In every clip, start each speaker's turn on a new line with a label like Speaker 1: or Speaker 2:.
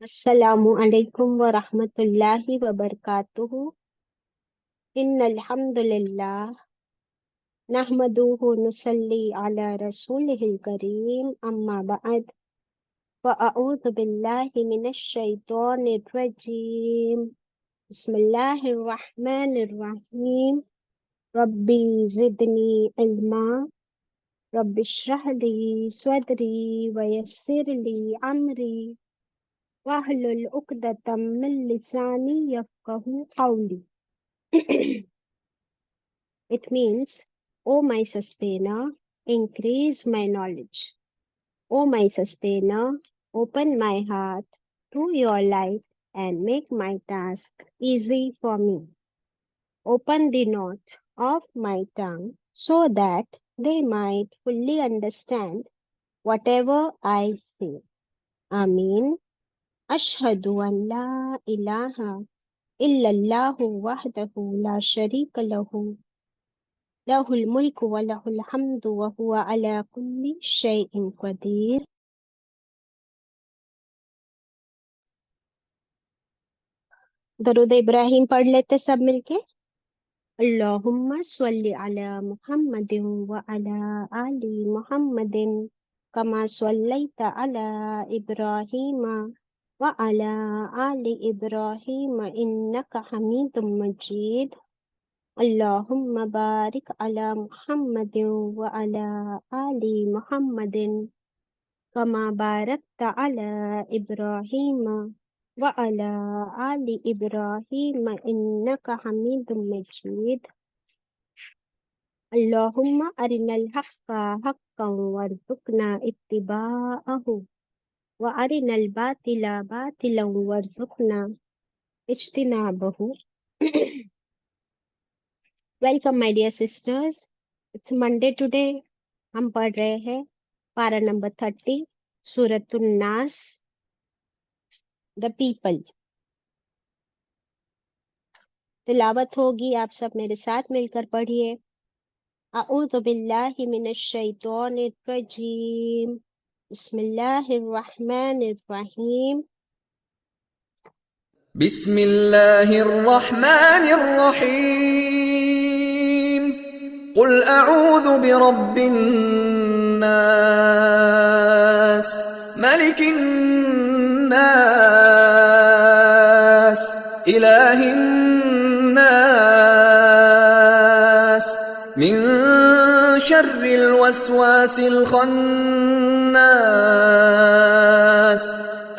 Speaker 1: अस्सलामु अलैकुम व रहमतुल्लाहि व बरकातुहू। इन्नल हम्दुलिल्लाह नहमदुहु नुसल्ली अला रसूलिहिल करीम अम्मा बअद व अऊज़ु बिल्लाहि मिनश शैतानिर रजीम। बिस्मिल्लाहिर रहमानिर रहीम। रब्बी ज़िदनी इल्मा। रब्बिश्रह ली सदरी व यस्सिर ली अमरी वाहलुल उक़दतम मिन लिसानी यफ़क़हू क़ौली। It means, O my sustainer, increase my knowledge. O my sustainer, open my heart to your light and make my task easy for me. Open the knot of my tongue so that they might fully understand whatever I say. Ameen. Ashhadu an la ilaha illallahu wahdahu la sharika lahu lahul mulku wa lahul hamdu wa huwa ala kulli shay'in qadir. दरूद इब्राहिम पढ़ लेते सब मिलके। अल्लाहुम्मा स्वल्ली अला मुहम्मदिन व अला आलि मुहम्मदिन कमा स्वल्लैता अला इब्राहीम व अला आलि इब्राहीम इन्नका हमीदुम मजीद। अल्लाहुम्मा बारिक अला मुहम्मदिन व अला आलि मुहम्मदिन कमा बारकता अला इब्राहीम व अला आलि इब्राहीम इन्नका हमीदुम मजीद। अल्लाहुम्मा अरिनल हक्का हक्कन वरज़ुक़ना इत्तिबाअहु व अरिनल बातिला बातिलन वरज़ुक़ना इज्तिनाबहु। Welcome my dear sisters, it's Monday today. हम पढ़ रहे हैं पारा नंबर 30 सूरतुन नास, द पीपल। तिलावत होगी, आप सब मेरे साथ मिलकर पढ़िए। अऊज़ु बिल्लाहि मिनश शैतानिर रजीम। बिस्मिल्लाहिर रहमानिर रहीम।
Speaker 2: बिस्मिल्लाहिर रहमानिर रहीम। कुल अऊज़ु बिरब्बिन नास, मलिकिन नास, इलाहिन नास, मिन शर्रिल वस्वासिल खन्नास,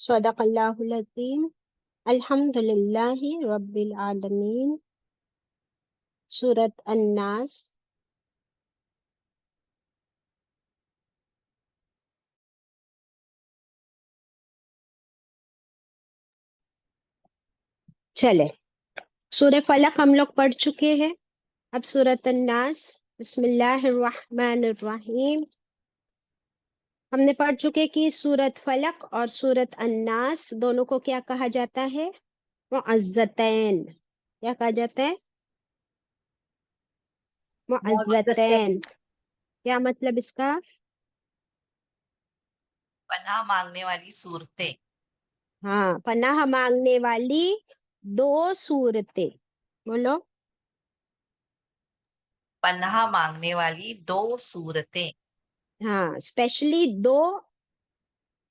Speaker 1: सदक़ल्लाहुल अज़ीम। अल्हम्दुलिल्लाहि रब्बिल आलमीन। सूरत अन्नास। चले, सूरह फलक हम लोग पढ़ चुके हैं। अब सूरत अन्नास। बिस्मिल्लाहिर्रहमानिर्रहीम। हमने पढ़ चुके कि सूरत फलक और सूरत अन्नास दोनों को क्या कहा जाता है? मुअज्जतैन। क्या कहा जाता है?
Speaker 3: मुअज़्ज़तैन,
Speaker 1: मुअज्जतैन। क्या मतलब इसका?
Speaker 3: पनाह मांगने वाली सूरतें।
Speaker 1: हाँ, पनाह मांगने वाली दो सूरतें। बोलो।
Speaker 3: पनाह मांगने वाली दो सूरतें।
Speaker 1: हाँ, स्पेशली दो।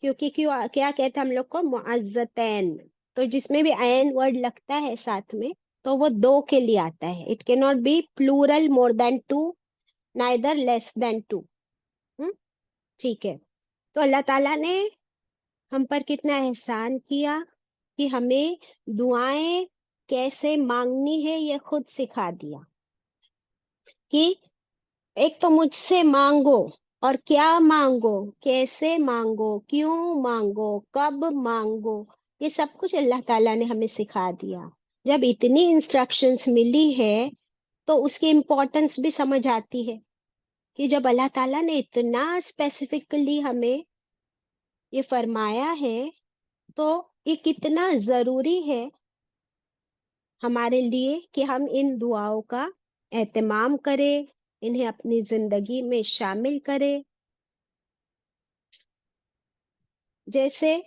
Speaker 1: क्योंकि क्यों क्या कहते हैं हम लोग को? मुअज्जतैन। तो जिसमें भी ऐन वर्ड लगता है साथ में, तो वो दो के लिए आता है। It can not be plural more than two, neither less than two. ठीक है। तो अल्लाह ताला ने हम पर कितना एहसान किया कि हमें दुआएं कैसे मांगनी है ये खुद सिखा दिया। कि एक तो मुझसे मांगो, और क्या मांगो, कैसे मांगो, क्यों मांगो, कब मांगो, ये सब कुछ अल्लाह ताला ने हमें सिखा दिया। जब इतनी इंस्ट्रक्शंस मिली है तो उसकी इम्पोर्टेंस भी समझ आती है कि जब अल्लाह ताला ने इतना स्पेसिफिकली हमें ये फरमाया है, तो ये कितना जरूरी है हमारे लिए कि हम इन दुआओं का एहतमाम करें, इन्हें अपनी जिंदगी में शामिल करें। जैसे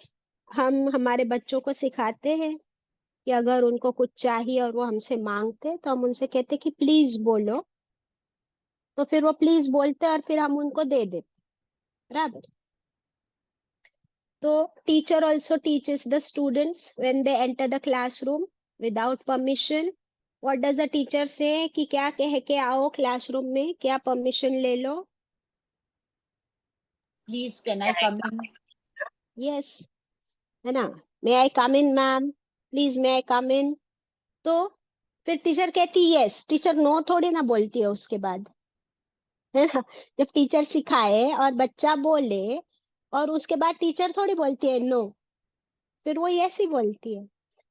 Speaker 1: हम हमारे बच्चों को सिखाते हैं कि अगर उनको कुछ चाहिए और वो हमसे मांगते हैं, तो हम उनसे कहते हैं कि प्लीज बोलो। तो फिर वो प्लीज बोलते हैं और फिर हम उनको दे देते। बराबर। तो teacher also teaches the students when they enter the classroom without permission. What does the teacher से? कि क्या कह के आओ क्लासरूम में? क्या परमिशन ले लो?
Speaker 4: Please can I come in?
Speaker 1: Yes, है ना? May I come in ma'am? Please may I come in? तो फिर टीचर कहती यस। टीचर नो थोड़ी ना बोलती है उसके बाद, है ना? जब टीचर सिखाए और बच्चा बोले, और उसके बाद टीचर थोड़ी बोलती है नो, फिर वो यस ही बोलती है।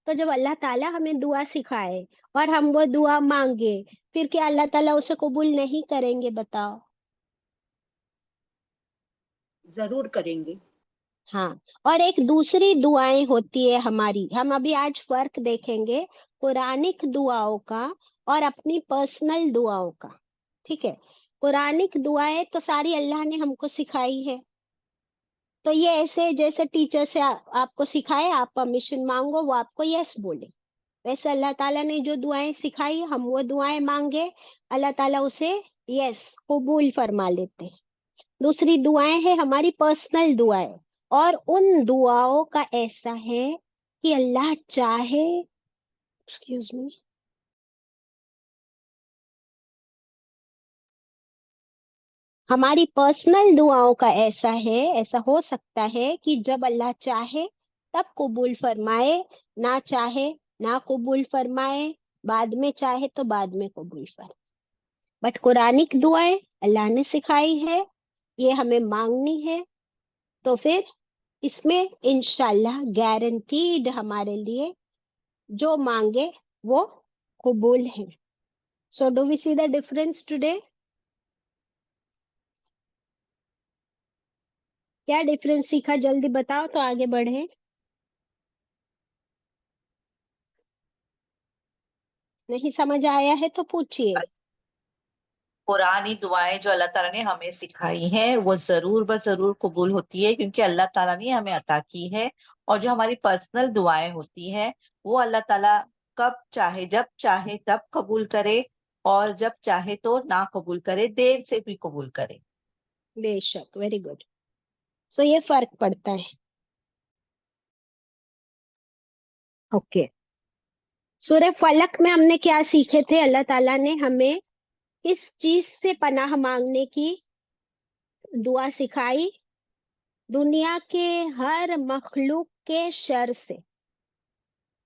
Speaker 1: तो जब अल्लाह ताला हमें दुआ सिखाए और हम वो दुआ मांगे, फिर क्या अल्लाह ताला उसे कबूल नहीं करेंगे? बताओ।
Speaker 4: जरूर करेंगे।
Speaker 1: हाँ। और एक दूसरी दुआएं होती है हमारी, हम अभी आज फर्क देखेंगे कुरानिक दुआओं का और अपनी पर्सनल दुआओं का। ठीक है। कुरानिक दुआएं तो सारी अल्लाह ने हमको सिखाई है। तो ये ऐसे जैसे टीचर से आपको सिखाए, आप परमिशन मांगो, वो आपको यस बोले, वैसे अल्लाह ताला ने जो दुआएं सिखाई हम वो दुआएं मांगे, अल्लाह ताला उसे यस कबूल फरमा लेते हैं। दूसरी दुआएं है हमारी पर्सनल दुआएं, और उन दुआओं का ऐसा है कि अल्लाह चाहे, एक्सक्यूज मी, हमारी पर्सनल दुआओं का ऐसा है, ऐसा हो सकता है कि जब अल्लाह चाहे तब कबूल फरमाए, ना चाहे ना कबूल फरमाए, बाद में चाहे तो बाद में कबूल फरमाए। बट कुरानिक दुआएं अल्लाह ने सिखाई है, ये हमें मांगनी है। तो फिर इसमें इंशाल्लाह गारंटीड हमारे लिए जो मांगे वो कबूल है। So do we see the difference today? क्या डिफरेंस सीखा? जल्दी बताओ तो आगे बढ़े। नहीं समझ आया है तो पूछिए।
Speaker 3: पुरानी दुआएं जो अल्लाह ताला ने हमें सिखाई हैं वो जरूर ब जरूर कबूल होती है, क्योंकि अल्लाह ताला ने हमें अता की है। और जो हमारी पर्सनल दुआएं होती हैं वो अल्लाह ताला कब चाहे जब चाहे तब कबूल करे, और जब चाहे तो ना कबूल करे, देर से भी कबूल करे।
Speaker 1: बेशक, वेरी गुड। सो ये फर्क पड़ता है। ओके। सूरह फलक में हमने क्या सीखे थे? अल्लाह ताला ने हमें किस चीज से पनाह मांगने की दुआ सिखाई? दुनिया के हर मखलूक के शर से।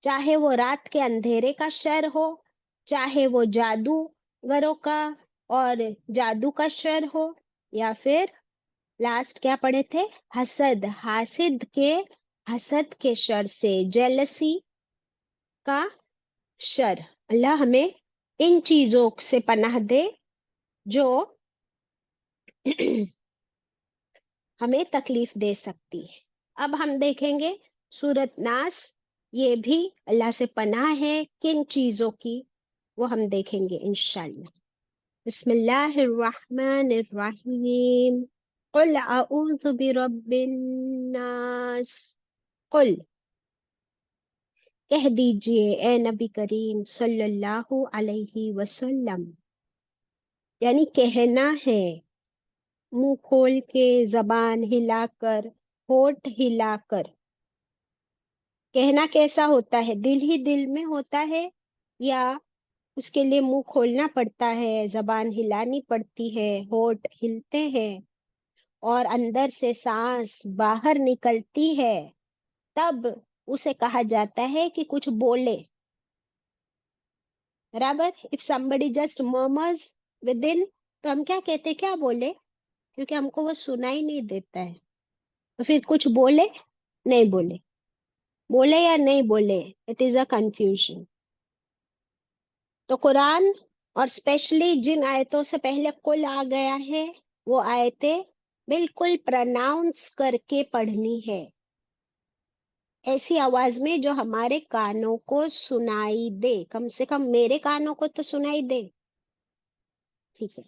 Speaker 1: चाहे वो रात के अंधेरे का शर हो, चाहे वो जादूगरों का और जादू का शर हो, या फिर लास्ट क्या पढ़े थे? हासिद के शर से, जेलसी का शर। अल्लाह हमें इन चीजों से पनाह दे जो हमें तकलीफ दे सकती है। अब हम देखेंगे सूरत नास, ये भी अल्लाह से पनाह है किन चीजों की, वो हम देखेंगे इंशाल्लाह। बिस्मिल्लाहिर्रहमानिर्रहीम। कुल अऊज़ु बिरब्बिन नास। कुल, कह दीजिए ए नबी करीम सल्लल्लाहु अलैहि वसल्लम, यानी कहना है, मुंह खोल के, जबान हिलाकर, होठ हिलाकर। कहना कैसा होता है? दिल ही दिल में होता है या उसके लिए मुंह खोलना पड़ता है, जबान हिलानी पड़ती है, होठ हिलते हैं और अंदर से सांस बाहर निकलती है, तब उसे कहा जाता है कि कुछ बोले। बराबर? If somebody just murmurs within, तो हम क्या कहते हैं, क्या बोले? क्योंकि हमको वो सुनाई नहीं देता है। तो फिर कुछ बोले, नहीं बोले, बोले या नहीं बोले, इट इज अ कंफ्यूजन। तो कुरान और स्पेशली जिन आयतों से पहले कुल आ गया है, वो आयतें बिल्कुल प्रोनाउंस करके पढ़नी है, ऐसी आवाज में जो हमारे कानों को सुनाई दे, कम से कम मेरे कानों को तो सुनाई दे। ठीक है,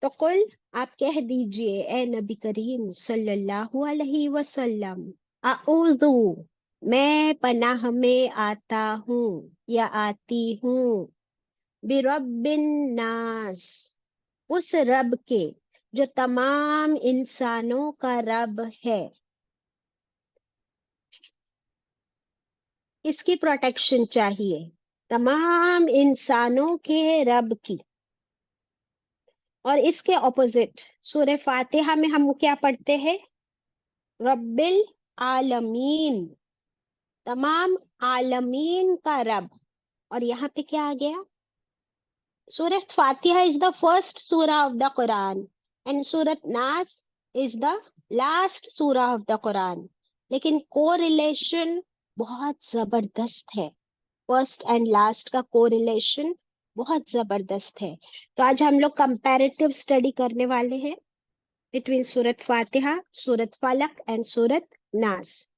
Speaker 1: तो कुल, आप कह दीजिए ए नबी करीम सल्लल्लाहु अलैहि वसल्लम, अऊज़ु, मैं पनाह में आता हूँ या आती हूँ, बिरब्बिन नास, उस रब के जो तमाम इंसानों का रब है। इसकी प्रोटेक्शन चाहिए, तमाम इंसानों के रब की। और इसके ऑपोजिट सूरह फातिहा में हम क्या पढ़ते हैं? रब्बिल आलमीन, तमाम आलमीन का रब। और यहाँ पे क्या आ गया? सूरह फातिहा इज द फर्स्ट सूरा ऑफ द कुरान एंड सूरत नास इज द लास्ट सूरा ऑफ द कुरान, लेकिन कोरिलेशन बहुत जबरदस्त है। फर्स्ट एंड लास्ट का कोरिलेशन बहुत जबरदस्त है। तो आज हम लोग कंपैरेटिव स्टडी करने वाले हैं बिटवीन सूरत फातिहा, सूरत फलक एंड सूरत नास।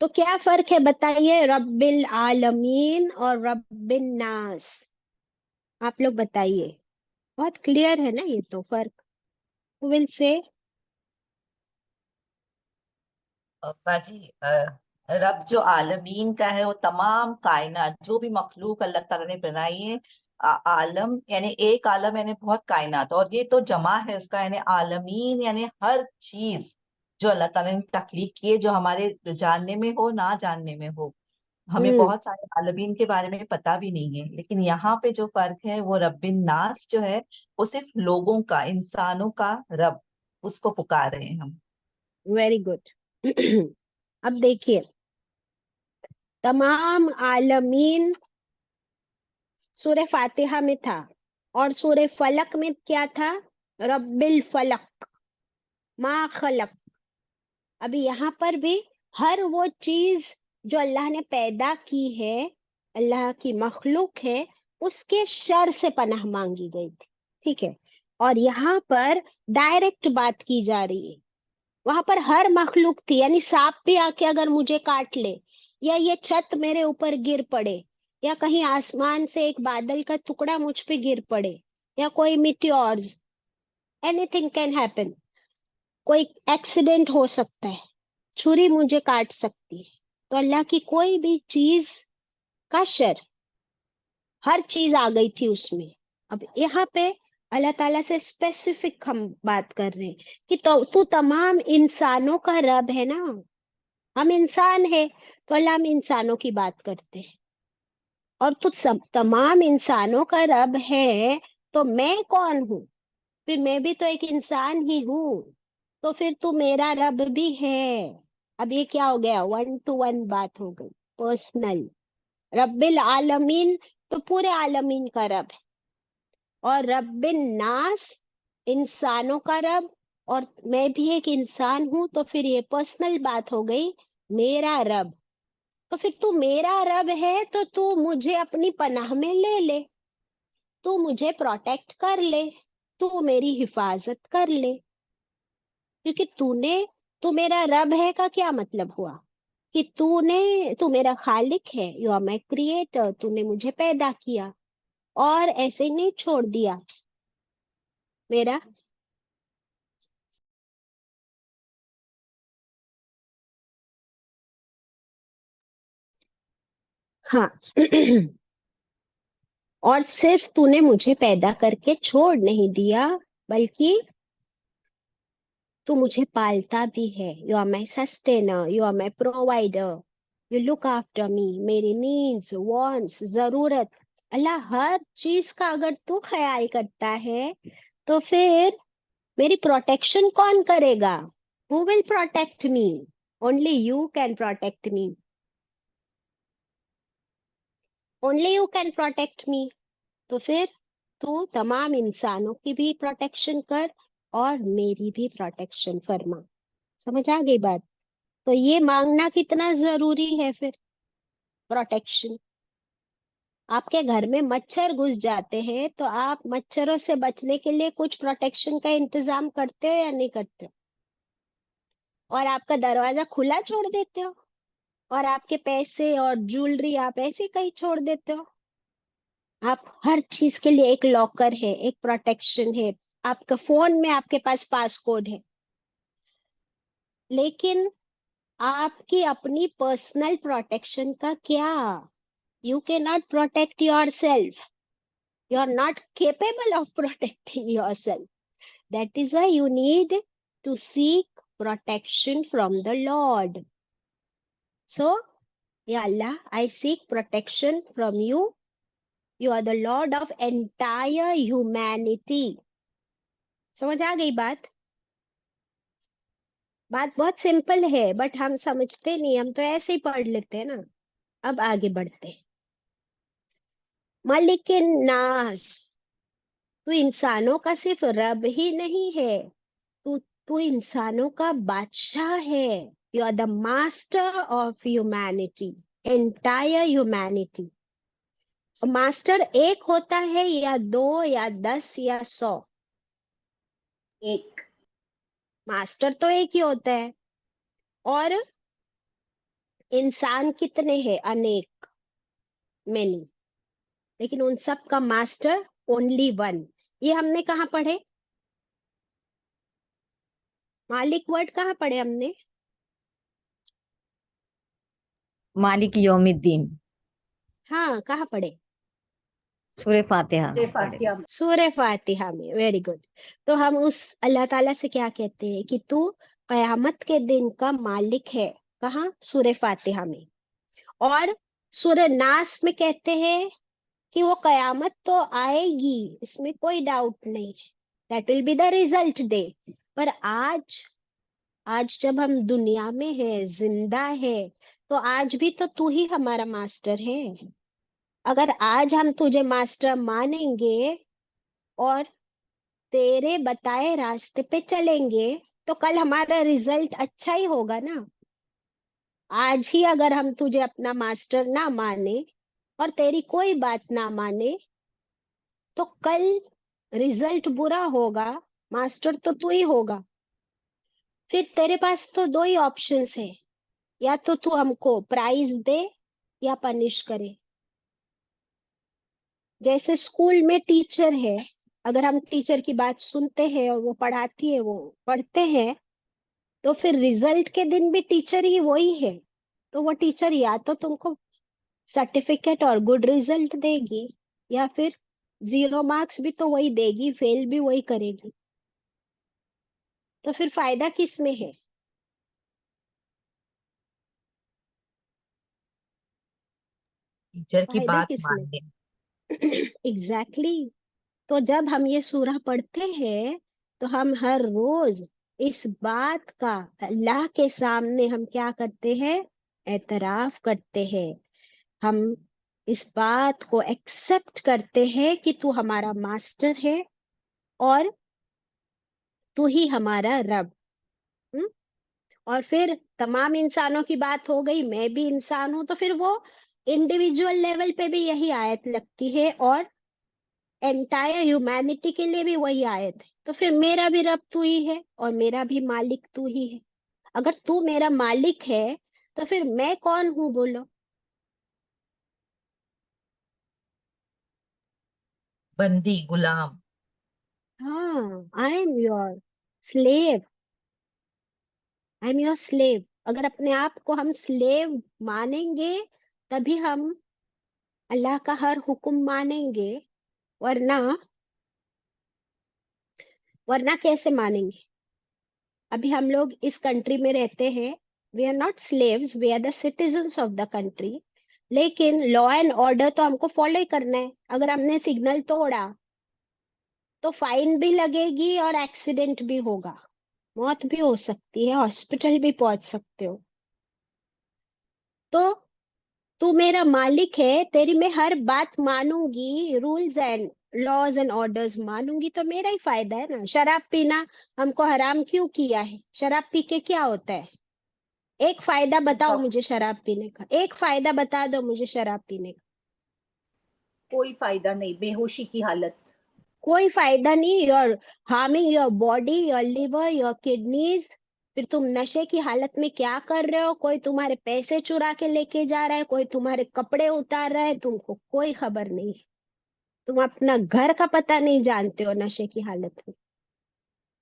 Speaker 1: तो क्या फर्क है बताइए, रब्बिल आलमीन और रब्बिन नास? आप लोग बताइए, बहुत क्लियर है ना ये तो फर्क? विल से
Speaker 3: बाजी, रब जो आलमीन का है वो तमाम कायनात, जो भी मखलूक अल्लाह ताला ने बनाई है, आलम यानी एक आलम यानी बहुत कायनात, और ये तो जमा है उसका, यानी आलमीन यानी हर चीज जो अल्लाह ताला ने तख्लीक की है, जो हमारे जानने में हो ना जानने में हो। हमें
Speaker 1: हम्म,
Speaker 3: बहुत सारे आलमीन के बारे में पता भी नहीं है, लेकिन यहाँ पे जो फर्क है वो रब्बिन नास जो है वो सिर्फ लोगों का, इंसानों का रब, उसको पुकार रहे हैं हम।
Speaker 1: Very good. अब देखिए, तमाम आलमीन सूरह फातिहा में था, और सूरह फलक में क्या था? रब्बिल फलक, मा खलक। अभी यहाँ पर भी हर वो चीज जो अल्लाह ने पैदा की है, अल्लाह की मखलूक है, उसके शर से पनाह मांगी गई थी। ठीक है, और यहाँ पर डायरेक्ट बात की जा रही है। वहां पर हर मखलूक थी, यानी सांप भी आके अगर मुझे काट ले, या ये छत मेरे ऊपर गिर पड़े, या कहीं आसमान से एक बादल का टुकड़ा मुझ पे गिर पड़े, या कोई मिट्योर्स, एनीथिंग कैन हैपन, कोई एक्सीडेंट हो सकता है, छुरी मुझे काट सकती है। तो अल्लाह की कोई भी चीज का शर, हर चीज आ गई थी उसमें। अब यहाँ पे अल्लाह ताला से स्पेसिफिक हम बात कर रहे हैं कि तो तू तमाम इंसानों का रब है ना। हम इंसान है, तो अल्लाह हम इंसानों की बात करते हैं, और तू सब तमाम इंसानों का रब है, तो मैं कौन हूँ? फिर मैं भी तो एक इंसान ही हूँ, तो फिर तू मेरा रब भी है। अब ये क्या हो गया? वन टू वन बात हो गई, पर्सनल। रब्बिल आलमीन, तो पूरे आलमीन का रब है, और रब्बिन नास, इंसानों का रब, और मैं भी एक इंसान हूं, तो फिर ये पर्सनल बात हो गई, मेरा रब। तो फिर तू मेरा रब है तो तू मुझे अपनी पनाह में ले ले, तू मुझे प्रोटेक्ट कर ले, तू मेरी हिफाजत कर ले। क्योंकि तू मेरा रब है का क्या मतलब हुआ कि तू मेरा खालिक है, यू आर माई क्रिएटर, तूने मुझे पैदा किया और ऐसे ही नहीं छोड़ दिया मेरा। हाँ और सिर्फ तूने मुझे पैदा करके छोड़ नहीं दिया, बल्कि तू मुझे पालता भी है। You are my sustainer, you are my provider, you look after me, मेरी नीड्स वांट्स जरूरत, अल्लाह हर चीज का अगर तू ख्याल करता है तो फिर मेरी प्रोटेक्शन कौन करेगा? Who will protect me? Only you can protect me, only you can protect me. तो फिर तू तमाम इंसानों की भी प्रोटेक्शन कर और मेरी भी प्रोटेक्शन फरमा। समझ आ गई बात? तो ये मांगना कितना जरूरी है फिर, प्रोटेक्शन। आपके घर में मच्छर घुस जाते हैं तो आप मच्छरों से बचने के लिए कुछ प्रोटेक्शन का इंतजाम करते हो या नहीं करते हो? और आपका दरवाजा खुला छोड़ देते हो और आपके पैसे और ज्वेलरी आप ऐसे कहीं छोड़ देते हो? आप हर चीज के लिए एक लॉकर है, एक प्रोटेक्शन है, आपका फोन में आपके पास पासकोड है। लेकिन आपकी अपनी पर्सनल प्रोटेक्शन का क्या? You can not protect yourself, you are not capable of protecting yourself. That is why you need to seek protection from the lord. So या Allah, I seek protection from you, you are the lord of entire humanity. समझ आ गई बात? बात बहुत simple है but हम समझते नहीं, हम तो ऐसे ही पढ़ लेते हैं ना। अब आगे बढ़ते हैं। मलिक नास, तू इंसानों का सिर्फ रब ही नहीं है, तू तू इंसानों का बादशाह है। You are the master of humanity, entire humanity. Master एक होता है या दो या 10 या 100?
Speaker 4: एक।
Speaker 1: मास्टर तो एक ही होता है। और इंसान कितने हैं? अनेक, मेनी। लेकिन उन सब का मास्टर ओनली वन। ये हमने कहाँ पढ़े? मालिक वर्ड कहाँ पढ़े हमने?
Speaker 5: मालिक यौमिद्दीन,
Speaker 1: हाँ, कहाँ पढ़े?
Speaker 5: सूरह फातिहा
Speaker 4: सूरह
Speaker 5: में पढ़े।
Speaker 4: फातिहा में।
Speaker 1: सूरह फातिहा में। Very good. तो हम उस अल्लाह ताला से क्या कहते हैं कि तू कयामत के दिन का मालिक है। कहाँ? सूरह फातिहा में। और सूरह नास में कहते हैं कि वो कयामत तो आएगी, इसमें कोई डाउट नहीं, that will be the result day. पर आज आज जब हम दुनिया में है, जिंदा है, तो आज भी तो तू ही हमारा मास्टर है। अगर आज हम तुझे मास्टर मानेंगे और तेरे बताए रास्ते पे चलेंगे तो कल हमारा रिजल्ट अच्छा ही होगा ना। आज ही अगर हम तुझे अपना मास्टर ना माने और तेरी कोई बात ना माने तो कल रिजल्ट बुरा होगा, मास्टर तो तू ही होगा। फिर तेरे पास तो दो ही ऑप्शंस है, या तो तू हमको प्राइज दे या पनिश करे। जैसे स्कूल में टीचर है, अगर हम टीचर की बात सुनते हैं और वो पढ़ाती है, वो पढ़ते हैं, तो फिर रिजल्ट के दिन भी टीचर ही वही है। तो वो टीचर या तो तुमको सर्टिफिकेट और गुड रिजल्ट देगी या फिर 0 मार्क्स भी तो वही देगी, फेल भी वही करेगी। तो फिर फायदा किस में है?
Speaker 3: टीचर की
Speaker 1: फायदा
Speaker 3: बात
Speaker 1: किस में?
Speaker 3: मानने।
Speaker 1: Exactly exactly। तो जब हम ये सूरह पढ़ते हैं तो हम हर रोज इस बात का अल्लाह के सामने हम क्या करते हैं? एतराफ करते हैं। हम इस बात को एक्सेप्ट करते हैं कि तू हमारा मास्टर है और तू ही हमारा रब। हम्म? और फिर तमाम इंसानों की बात हो गई, मैं भी इंसान हूं, तो फिर वो इंडिविजुअल लेवल पे भी यही आयत लगती है और एंटायर ह्यूमैनिटी के लिए भी वही आयत है। तो फिर मेरा भी रब तू ही है और मेरा भी मालिक तू ही है। अगर तू मेरा मालिक है तो फिर मैं कौन हूं बोलो?
Speaker 3: बंदी, गुलाम।
Speaker 1: हाँ, I am your slave, I am your slave. अगर अपने आप को हम स्लेव मानेंगे तभी हम अल्लाह का हर हुक्म मानेंगे, वरना वरना कैसे मानेंगे? अभी हम लोग इस कंट्री में रहते हैं, we are not slaves, we are the citizens of the country, लेकिन लॉ एंड ऑर्डर तो हमको फॉलो ही करना है। अगर हमने सिग्नल तोड़ा तो फाइन भी लगेगी और एक्सीडेंट भी होगा, मौत भी हो सकती है, हॉस्पिटल भी पहुंच सकते हो। तो तू मेरा मालिक है, तेरी मैं हर बात मानूंगी, rules and laws and orders मानूंगी, तो मेरा ही फायदा है ना। शराब पीना हमको हराम क्यों किया है? शराब पी के क्या होता है? एक फायदा बताओ
Speaker 4: इंटॉक्स
Speaker 1: मुझे शराब पीने का, एक फायदा बता दो मुझे शराब पीने का।
Speaker 4: कोई फायदा नहीं, बेहोशी की हालत।
Speaker 1: कोई फायदा नहीं। Your harming your body, your liver, your kidneys. फिर तुम नशे की हालत में क्या कर रहे हो? कोई तुम्हारे पैसे चुरा के लेके जा रहा है, कोई तुम्हारे कपड़े उतार रहा है, तुमको कोई खबर नहीं। तुम अपना घर का पता नहीं जानते हो नशे की हालत में।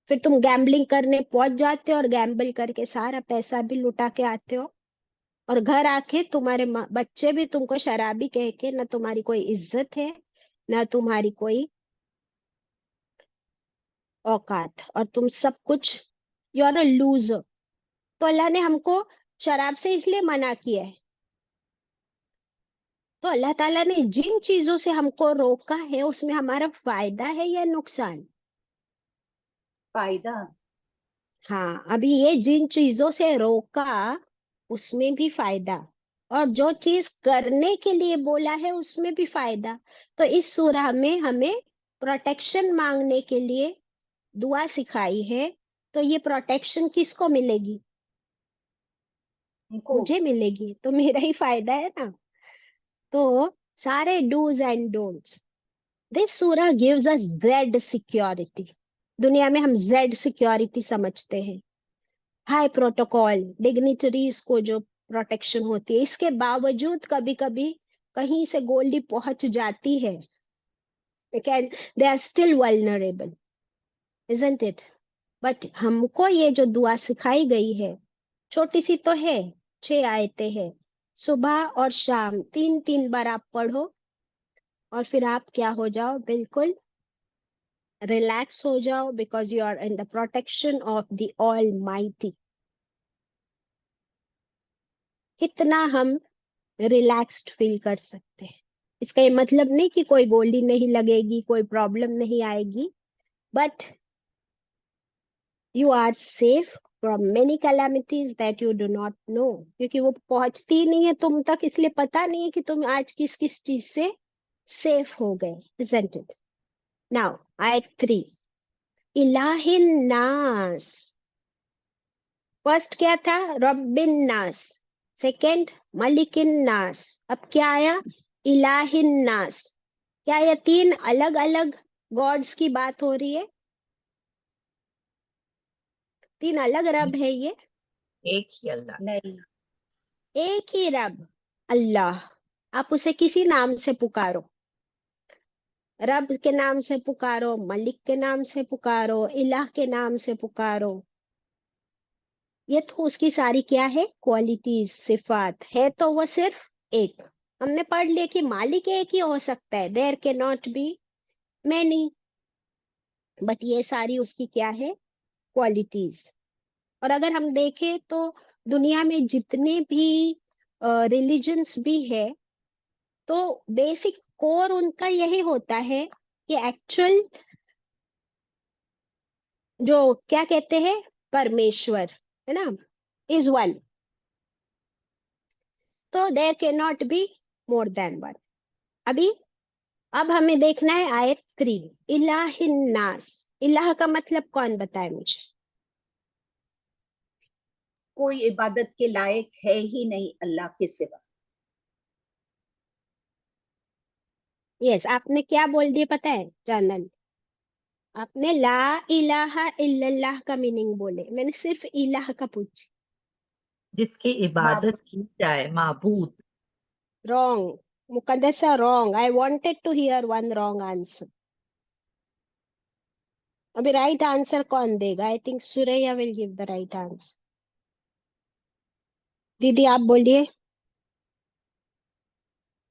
Speaker 1: फिर तुम गैम्बलिंग करने पहुंच जाते हो और गैम्बल करके सारा पैसा भी लुटा के आते हो, और घर आके तुम्हारे बच्चे भी तुमको शराबी कह के, ना तुम्हारी कोई इज्जत है ना तुम्हारी कोई औकात, और तुम सब कुछ, यू आर अ लूजर। तो अल्लाह ने हमको शराब से इसलिए मना किया है। तो अल्लाह ताला ने जिन चीजों से हमको रोका है उसमें हमारा फायदा है या नुकसान?
Speaker 4: फायदा।
Speaker 1: हाँ, अभी ये जिन चीजों से रोका उसमें भी फायदा, और जो चीज करने के लिए बोला है उसमें भी फायदा। तो इस सूरह में हमें प्रोटेक्शन मांगने के लिए दुआ सिखाई है। तो ये प्रोटेक्शन किसको मिलेगी?
Speaker 4: उनको।
Speaker 1: मुझे मिलेगी, तो मेरा ही फायदा है ना। तो सारे डूज एंड डोंट्स, दिस सूरह गिव्स अस जेड सिक्योरिटी। दुनिया में हम जेड सिक्योरिटी समझते हैं, हाई प्रोटोकॉल डिग्निटरीज को जो प्रोटेक्शन होती है। इसके बावजूद कभी कभी कहीं से गोल्डी पहुंच जाती है, they are still vulnerable, isn't it? But हमको ये जो दुआ सिखाई गई है, छोटी सी तो है, 6 आयतें हैं, सुबह और शाम 3-3 बार आप पढ़ो, और फिर आप क्या हो जाओ, बिल्कुल रिलैक्स हो जाओ, because you are in the protection of the almighty. कितना हम रिलैक्स्ड फील कर सकते हैं। इसका ये मतलब नहीं कि कोई गोली नहीं लगेगी, कोई प्रॉब्लम नहीं आएगी, but you are safe from many calamities that you do not know, क्योंकि वो पहुंचती ही नहीं है तुम तक, इसलिए पता नहीं है कि तुम आज किस किस चीज से सेफ हो गए। isn't it? नाउ आयत 3, इलाहिन नास। फर्स्ट क्या था? रब्बिन नास। सेकंड मलिकिन नास। अब क्या आया? इलाहिन नास। क्या ये 3 अलग अलग गॉड्स की बात हो रही है? 3 अलग रब है ये?
Speaker 3: एक ही अल्लाह।
Speaker 4: नहीं।
Speaker 1: एक ही रब, अल्लाह। आप उसे किसी नाम से पुकारो, रब के नाम से पुकारो, मलिक के नाम से पुकारो, इलाह के नाम से पुकारो, ये तो उसकी सारी क्या है? क्वालिटीज, सिफात है। तो वो सिर्फ एक। हमने पढ़ लिया कि मालिक एक ही हो सकता है, देयर के नॉट बी मैनी, बट ये सारी उसकी क्या है? क्वालिटीज। और अगर हम देखें तो दुनिया में जितने भी रिलीजन्स भी है, तो बेसिक कोर उनका यही होता है कि एक्चुअल जो क्या कहते हैं, परमेश्वर है ना, इज वन। तो there can not be more than one. अभी अब हमें देखना है आयत 3, इलाहिन्नास। इलाह का मतलब कौन बताए मुझे?
Speaker 4: कोई इबादत के लायक है ही नहीं अल्लाह के सिवा।
Speaker 1: यस, आपने क्या बोल दिया पता है जानन? आपने ला इलाहा इल्लल्लाह का मीनिंग बोले, मैंने सिर्फ इलाह का पूछी।
Speaker 3: जिसकी इबादत की जाए, माबूद।
Speaker 1: Wrong, Muqaddasa wrong. I wanted to hear one wrong answer. अभी राइट आंसर कौन देगा? I think Suraiya will give the right answer. दीदी आप बोलिए।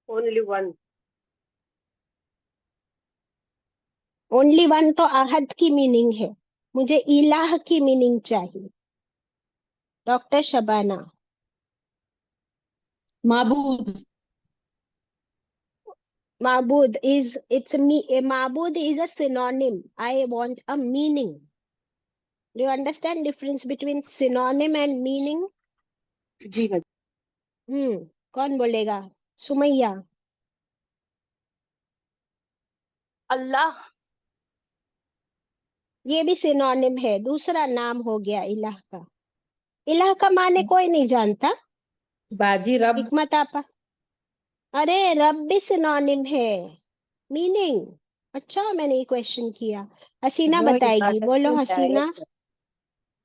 Speaker 1: Only one. ओनली वन तो अहद की मीनिंग है, मुझे इलाह की मीनिंग चाहिए। डॉक्टर शबाना।
Speaker 6: माबूद।
Speaker 1: Mabud is it's me. Mabud is a synonym. I want a meaning. Do you understand difference between synonym and meaning?
Speaker 6: जी बस।
Speaker 1: कौन बोलेगा? सुमैया।
Speaker 4: अल्लाह।
Speaker 1: ये भी सिनोनिम है, दूसरा नाम हो गया इलाह का। इलाह का माने कोई नहीं जानता।
Speaker 6: बाजी रब।
Speaker 1: हिकमत आपा। अरे रब भी सिनोनिम है, मीनिंग। अच्छा मैंने ये क्वेश्चन किया। हसीना
Speaker 7: जो
Speaker 1: बताएगी,
Speaker 7: इबादत
Speaker 1: बोलो
Speaker 7: के
Speaker 1: हसीना।
Speaker 7: लायक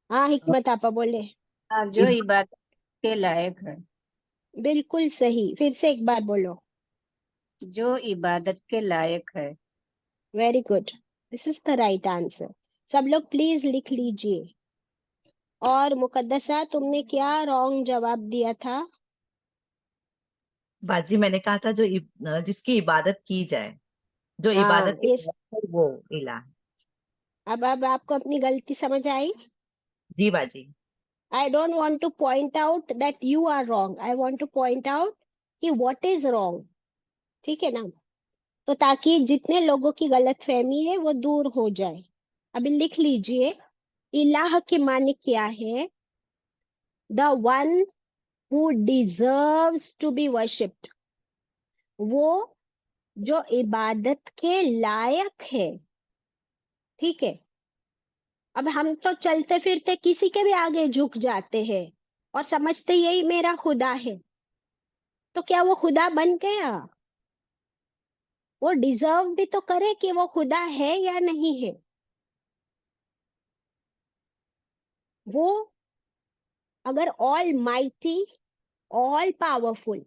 Speaker 1: हाँ हिकमत आपा बोले।
Speaker 7: है, जो इबादत के लायक है,
Speaker 1: बिल्कुल सही, फिर से एक बार बोलो।
Speaker 7: जो इबादत के लायक है।
Speaker 1: Very good, this is the right answer. सब लोग प्लीज लिख लीजिए। और मुकद्दसा तुमने क्या रॉन्ग जवाब दिया था?
Speaker 3: बाजी मैंने कहा था जिसकी इबादत की जाए, जो
Speaker 1: हाँ
Speaker 3: इबादत के
Speaker 1: ये
Speaker 3: लायक है, वो इलाह।
Speaker 1: अब आपको अपनी गलती समझ आई?
Speaker 3: जी बाजी।
Speaker 1: I don't want to point out that you are wrong, I want to point out कि व्हाट इज रॉन्ग। ठीक है ना? तो ताकि जितने लोगों की गलतफहमी है वो दूर हो जाए। अभी लिख लीजिए, इलाह के माने क्या है? The one who deserves to be worshipped, वो जो इबादत के लायक है। ठीक है? अब हम तो चलते फिरते किसी के भी आगे झुक जाते हैं और समझते यही मेरा खुदा है, तो क्या वो खुदा बन गया? वो डिजर्व भी तो करे कि वो खुदा है या नहीं है। वो अगर ऑल माइटी, ऑल पावरफुल,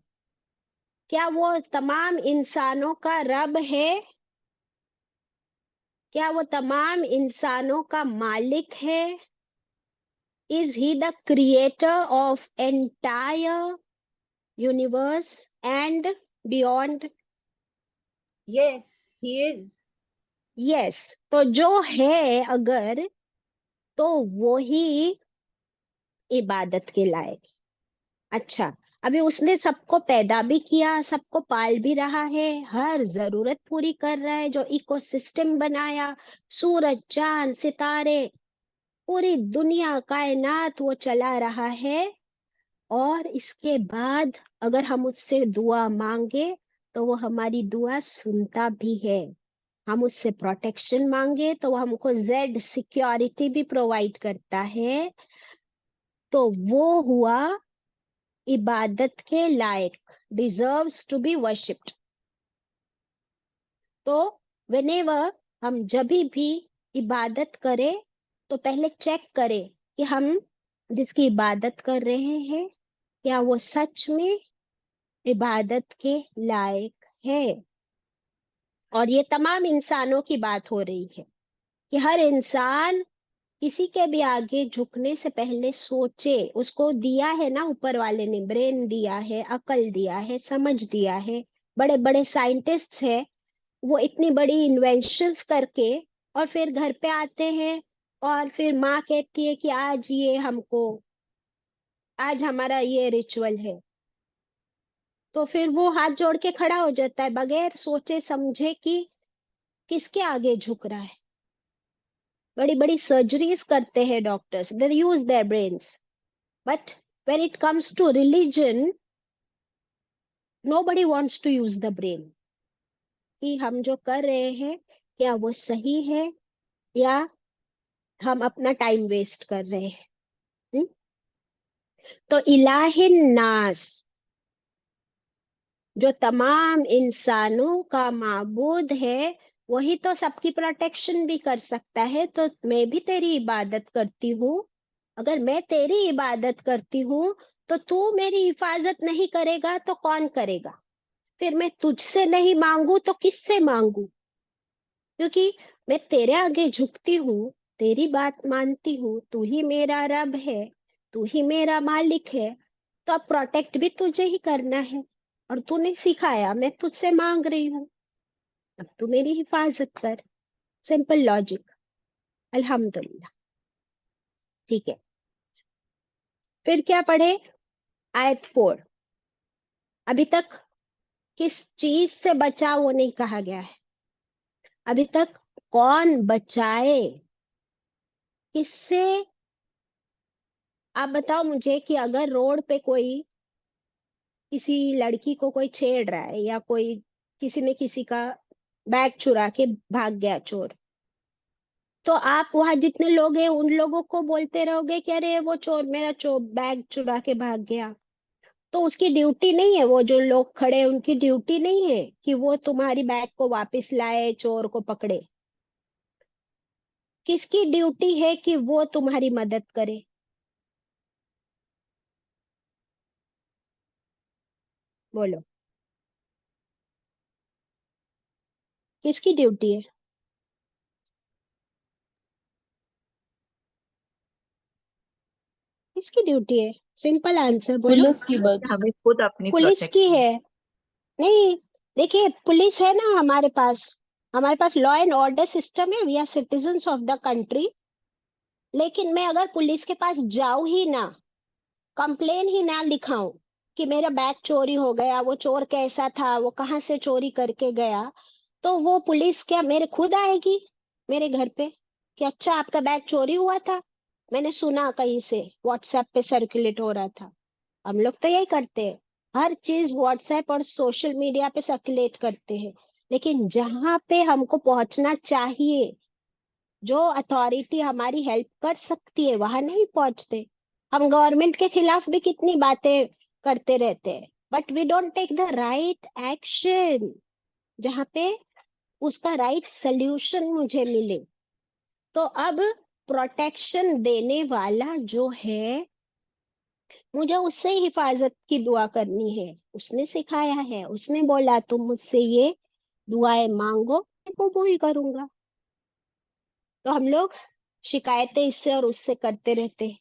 Speaker 1: क्या वो तमाम इंसानों का रब है? क्या वो तमाम इंसानों का मालिक है? Is he the creator of entire universe and beyond?
Speaker 4: Yes he is.
Speaker 1: Yes, तो जो है अगर, तो वो ही इबादत के लायक। अच्छा, अभी उसने सबको पैदा भी किया, सबको पाल भी रहा है, हर जरूरत पूरी कर रहा है, जो इकोसिस्टम बनाया, सूरज चांद सितारे, पूरी दुनिया कायनात वो चला रहा है। और इसके बाद अगर हम उससे दुआ मांगे तो वो हमारी दुआ सुनता भी है। हम उससे प्रोटेक्शन मांगे तो वो हमको जेड सिक्योरिटी भी प्रोवाइड करता है। तो वो हुआ इबादत के लायक, डिजर्व्स टू बी वर्शिप्ड। तो व्हेनेवर हम जब भी इबादत करें तो पहले चेक करें कि हम जिसकी इबादत कर रहे हैं क्या वो सच में इबादत के लायक है। और ये तमाम इंसानों की बात हो रही है कि हर इंसान किसी के भी आगे झुकने से पहले सोचे। उसको दिया है ना ऊपर वाले ने, ब्रेन दिया है, अकल दिया है, समझ दिया है। बड़े बड़े साइंटिस्ट्स हैं, वो इतनी बड़ी इन्वेंशंस करके और फिर घर पे आते हैं और फिर माँ कहती है कि आज हमारा ये रिचुअल है, तो फिर वो हाथ जोड़ के खड़ा हो जाता है बगैर सोचे समझे कि किसके आगे झुक रहा है। बड़ी बड़ी सर्जरीज करते हैं doctors, they use their brains, but when it comes to religion nobody wants to use the brain. कि हम जो कर रहे हैं क्या वो सही है या हम अपना टाइम वेस्ट कर रहे हैं। तो इलाहिन नास, जो तमाम इंसानों का माबूद है, वही तो सबकी प्रोटेक्शन भी कर सकता है। तो मैं भी तेरी इबादत करती हूँ। अगर मैं तेरी इबादत करती हूँ तो तू मेरी हिफाजत नहीं करेगा तो कौन करेगा? फिर मैं तुझसे नहीं मांगू तो किससे मांगू? क्योंकि मैं तेरे आगे झुकती हूँ, तेरी बात मानती हूँ, तू ही मेरा रब है, तू ही मेरा मालिक है। तो अब प्रोटेक्ट भी तुझे ही करना है। और तूने सिखाया, मैं तुझसे मांग रही हूँ, अब तू मेरी हिफाजत कर। Simple logic. अल्हम्दुलिल्लाह। ठीक है, फिर क्या पढ़े? आयत 4। अभी तक किस चीज से बचाओ वो नहीं कहा गया है। अभी तक कौन बचाए, किससे? आप बताओ मुझे कि अगर रोड पे कोई किसी लड़की को कोई छेड़ रहा है, या कोई किसी ने किसी का बैग चुरा के भाग गया चोर, तो आप वहां जितने लोग हैं उन लोगों को बोलते रहोगे कि अरे वो चोर, मेरा चोर बैग चुरा के भाग गया? तो उसकी ड्यूटी नहीं है, वो जो लोग खड़े हैं उनकी ड्यूटी नहीं है कि वो तुम्हारी बैग को वापस लाए, चोर को पकड़े? किसकी ड्यूटी है कि वो तुम्हारी मदद करे? बोलो, किसकी ड्यूटी है? किसकी ड्यूटी है? सिंपल आंसर बोलो।
Speaker 6: पुलिस की बच
Speaker 3: हमें खुद अपनी
Speaker 1: पुलिस की
Speaker 3: प्रोटेक्शन।
Speaker 1: है। नहीं, देखिए पुलिस है ना हमारे पास। हमारे पास लॉ एंड ऑर्डर सिस्टम है, we are citizens of the country. लेकिन मैं अगर पुलिस के पास जाऊं ही ना, कंप्लेन ही ना लिखाऊं कि मेरा बैग चोरी हो गया, वो चोर कैसा था, वो कहाँ से चोरी करके गया, तो वो पुलिस क्या मेरे खुद आएगी मेरे घर पे कि अच्छा आपका बैग चोरी हुआ था, मैंने सुना कहीं से, व्हाट्सएप पे सर्कुलेट हो रहा था? हम लोग तो यही करते हैं, हर चीज व्हाट्सएप और सोशल मीडिया पे सर्कुलेट करते हैं। लेकिन जहां पे हमको पहुंचना चाहिए, जो अथॉरिटी हमारी हेल्प कर सकती है, वहां नहीं पहुंचते। हम गवर्नमेंट के खिलाफ भी कितनी बातें करते रहते हैं, but we don't take the right action जहाँ पे उसका राइट सल्यूशन मुझे मिले। तो अब प्रोटेक्शन देने वाला जो है, मुझे उससे ही हिफाजत की दुआ करनी है। उसने सिखाया है, उसने बोला तुम मुझसे ये दुआएं मांगो, मैं वो ही करूंगा। तो हम लोग शिकायतें इससे और उससे करते रहते हैं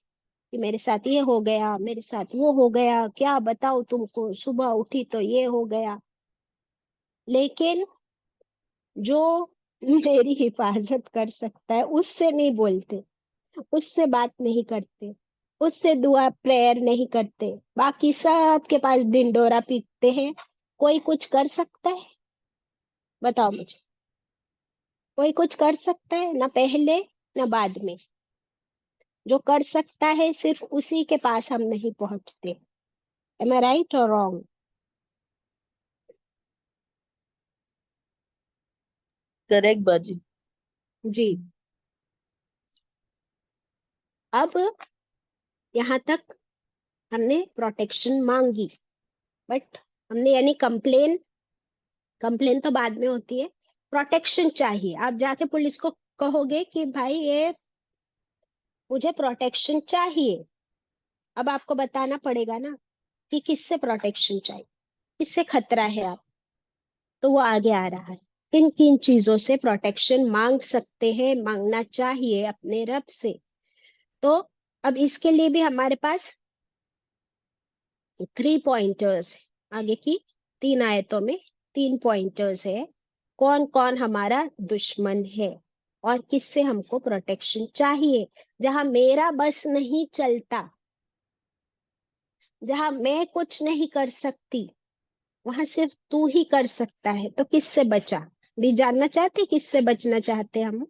Speaker 1: कि मेरे साथ ये हो गया, मेरे साथ वो हो गया, क्या बताओ तुमको, सुबह उठी तो ये हो गया। लेकिन जो मेरी हिफाजत कर सकता है उससे नहीं बोलते, उससे बात नहीं करते, उससे दुआ प्रेयर नहीं करते। बाकी सब के पास ढिंडोरा पीटते हैं। कोई कुछ कर सकता है? बताओ मुझे, कोई कुछ कर सकता है? ना पहले ना बाद में। जो कर सकता है सिर्फ उसी के पास हम नहीं पहुंचते। एम आई राइट और रॉन्ग?
Speaker 3: करेक्ट बाजी।
Speaker 1: जी। अब यहाँ तक हमने प्रोटेक्शन मांगी, बट हमने यानी कंप्लेन, कंप्लेन तो बाद में होती है। प्रोटेक्शन चाहिए, आप जाके पुलिस को कहोगे कि भाई ये मुझे प्रोटेक्शन चाहिए। अब आपको बताना पड़ेगा ना कि किससे प्रोटेक्शन चाहिए, किससे खतरा है आप। तो वो आगे आ रहा है, किन किन चीजों से प्रोटेक्शन मांग सकते हैं, मांगना चाहिए अपने रब से। तो अब इसके लिए भी हमारे पास 3 पॉइंटर्स, आगे की 3 आयतों में 3 पॉइंटर्स है, कौन कौन हमारा दुश्मन है और किससे हमको प्रोटेक्शन चाहिए। जहां मेरा बस नहीं चलता, जहां मैं कुछ नहीं कर सकती, वहां सिर्फ तू ही कर सकता है। तो किससे बचा भी जानना चाहते, किससे बचना चाहते हम?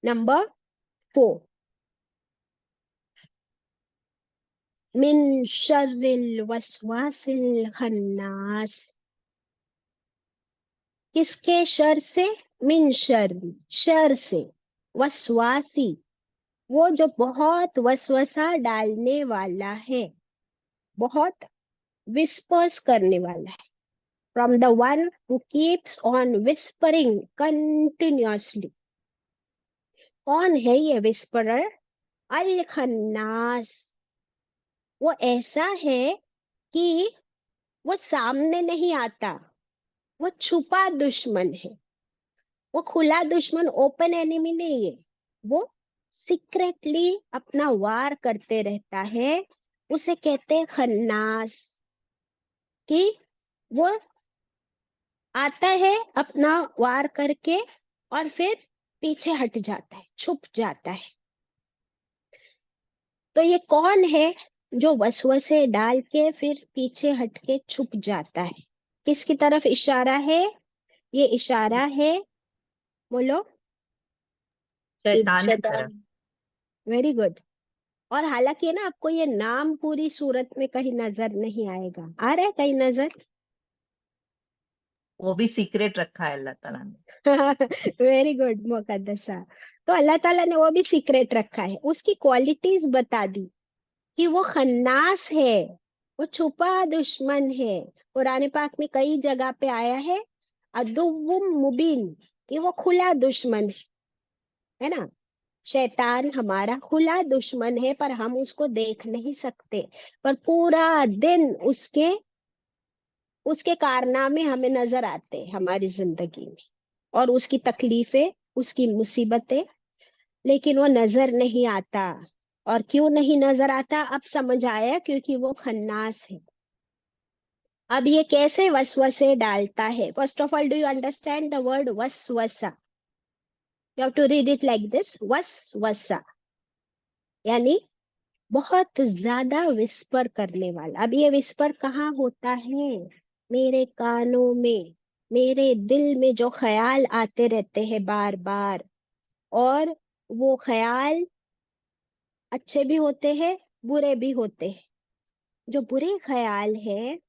Speaker 1: नंबर 4, मिन शर्रिल वसवासिल खन्नास। किसके शर से? मिन शर, शर से, वसवासी, वो जो बहुत वसवसा डालने वाला है। बहुत विस्पर्स करने वाला है, from the one who keeps on whispering continuously. कौन है ये विस्परर? अल खन्नास। वो ऐसा है कि वो सामने नहीं आता, वो छुपा दुश्मन है, वो खुला दुश्मन, ओपन एनिमी नहीं है, वो सीक्रेटली अपना वार करते रहता है। उसे कहते हैं खन्नास, कि वो आता है अपना वार करके और फिर पीछे हट जाता है, छुप जाता है। तो ये कौन है जो वसवसे डाल के फिर पीछे हट के छुप जाता है? किसकी तरफ इशारा है? ये इशारा है, बोलो,
Speaker 3: शैतान की
Speaker 1: शैतान।
Speaker 3: तरफ।
Speaker 1: Very good. और हालांकि ना आपको ये नाम पूरी सूरत में कहीं नजर नहीं आएगा, आ रहा है कहीं नजर?
Speaker 3: वो भी सीक्रेट रखा है अल्लाह ताला ने।
Speaker 1: Very good Muqaddasa. तो अल्लाह ताला ने वो भी सीक्रेट रखा है, उसकी क्वालिटीज बता दी कि वो खन्नास है, वो छुपा दुश्मन है। कुरान पाक में कई जगह पे आया है अदुव्वुम मुबीन, कि वो खुला दुश्मन है ना। शैतान हमारा खुला दुश्मन है, पर हम उसको देख नहीं सकते, पर पूरा दिन उसके उसके कारनामे हमें नजर आते हैं हमारी जिंदगी में, और उसकी तकलीफें, उसकी मुसीबतें, लेकिन वो नजर नहीं आता। और क्यों नहीं नजर आता अब समझ आया, क्योंकि वो खन्नास है। अब ये कैसे वसवसे डालता है? First of all, do you understand the word वसवसा? You have to read it like this, वसवसा, यानी बहुत ज्यादा विस्पर करने वाला। अब ये विस्पर कहाँ होता है? मेरे कानों में, मेरे दिल में जो ख्याल आते रहते हैं बार बार, और वो ख्याल अच्छे भी होते हैं, बुरे भी होते हैं। जो बुरे ख्याल है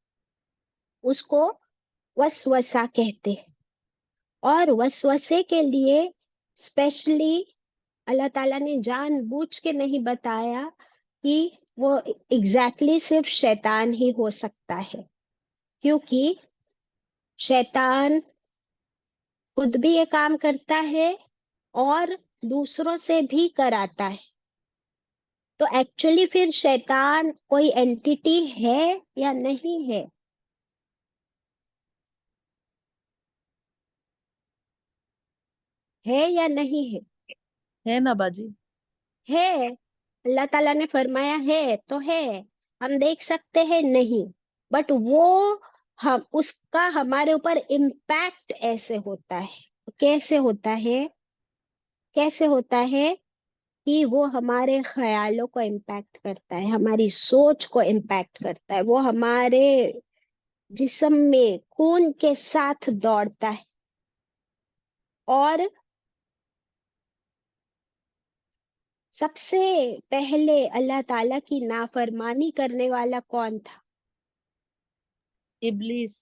Speaker 1: उसको वसवसा कहते हैं। और वसवसे के लिए स्पेशली अल्लाह ताला ने जानबूझ के नहीं बताया कि वो एग्जैक्टली सिर्फ शैतान ही हो सकता है, क्योंकि शैतान खुद भी ये काम करता है और दूसरों से भी कराता है। तो एक्चुअली फिर शैतान कोई एंटिटी है या नहीं है? है या नहीं है?
Speaker 3: है ना बाजी?
Speaker 1: है। अल्लाह ताला ने फरमाया है तो है, हम देख सकते हैं नहीं, बट वो हम उसका हमारे ऊपर इम्पैक्ट ऐसे होता है। कैसे होता है? कैसे होता है कि वो हमारे ख्यालों को इम्पैक्ट करता है, हमारी सोच को इम्पैक्ट करता है, वो हमारे जिस्म में खून के साथ दौड़ता है। और सबसे पहले अल्लाह ताला की नाफरमानी करने वाला कौन था?
Speaker 3: इब्लीस।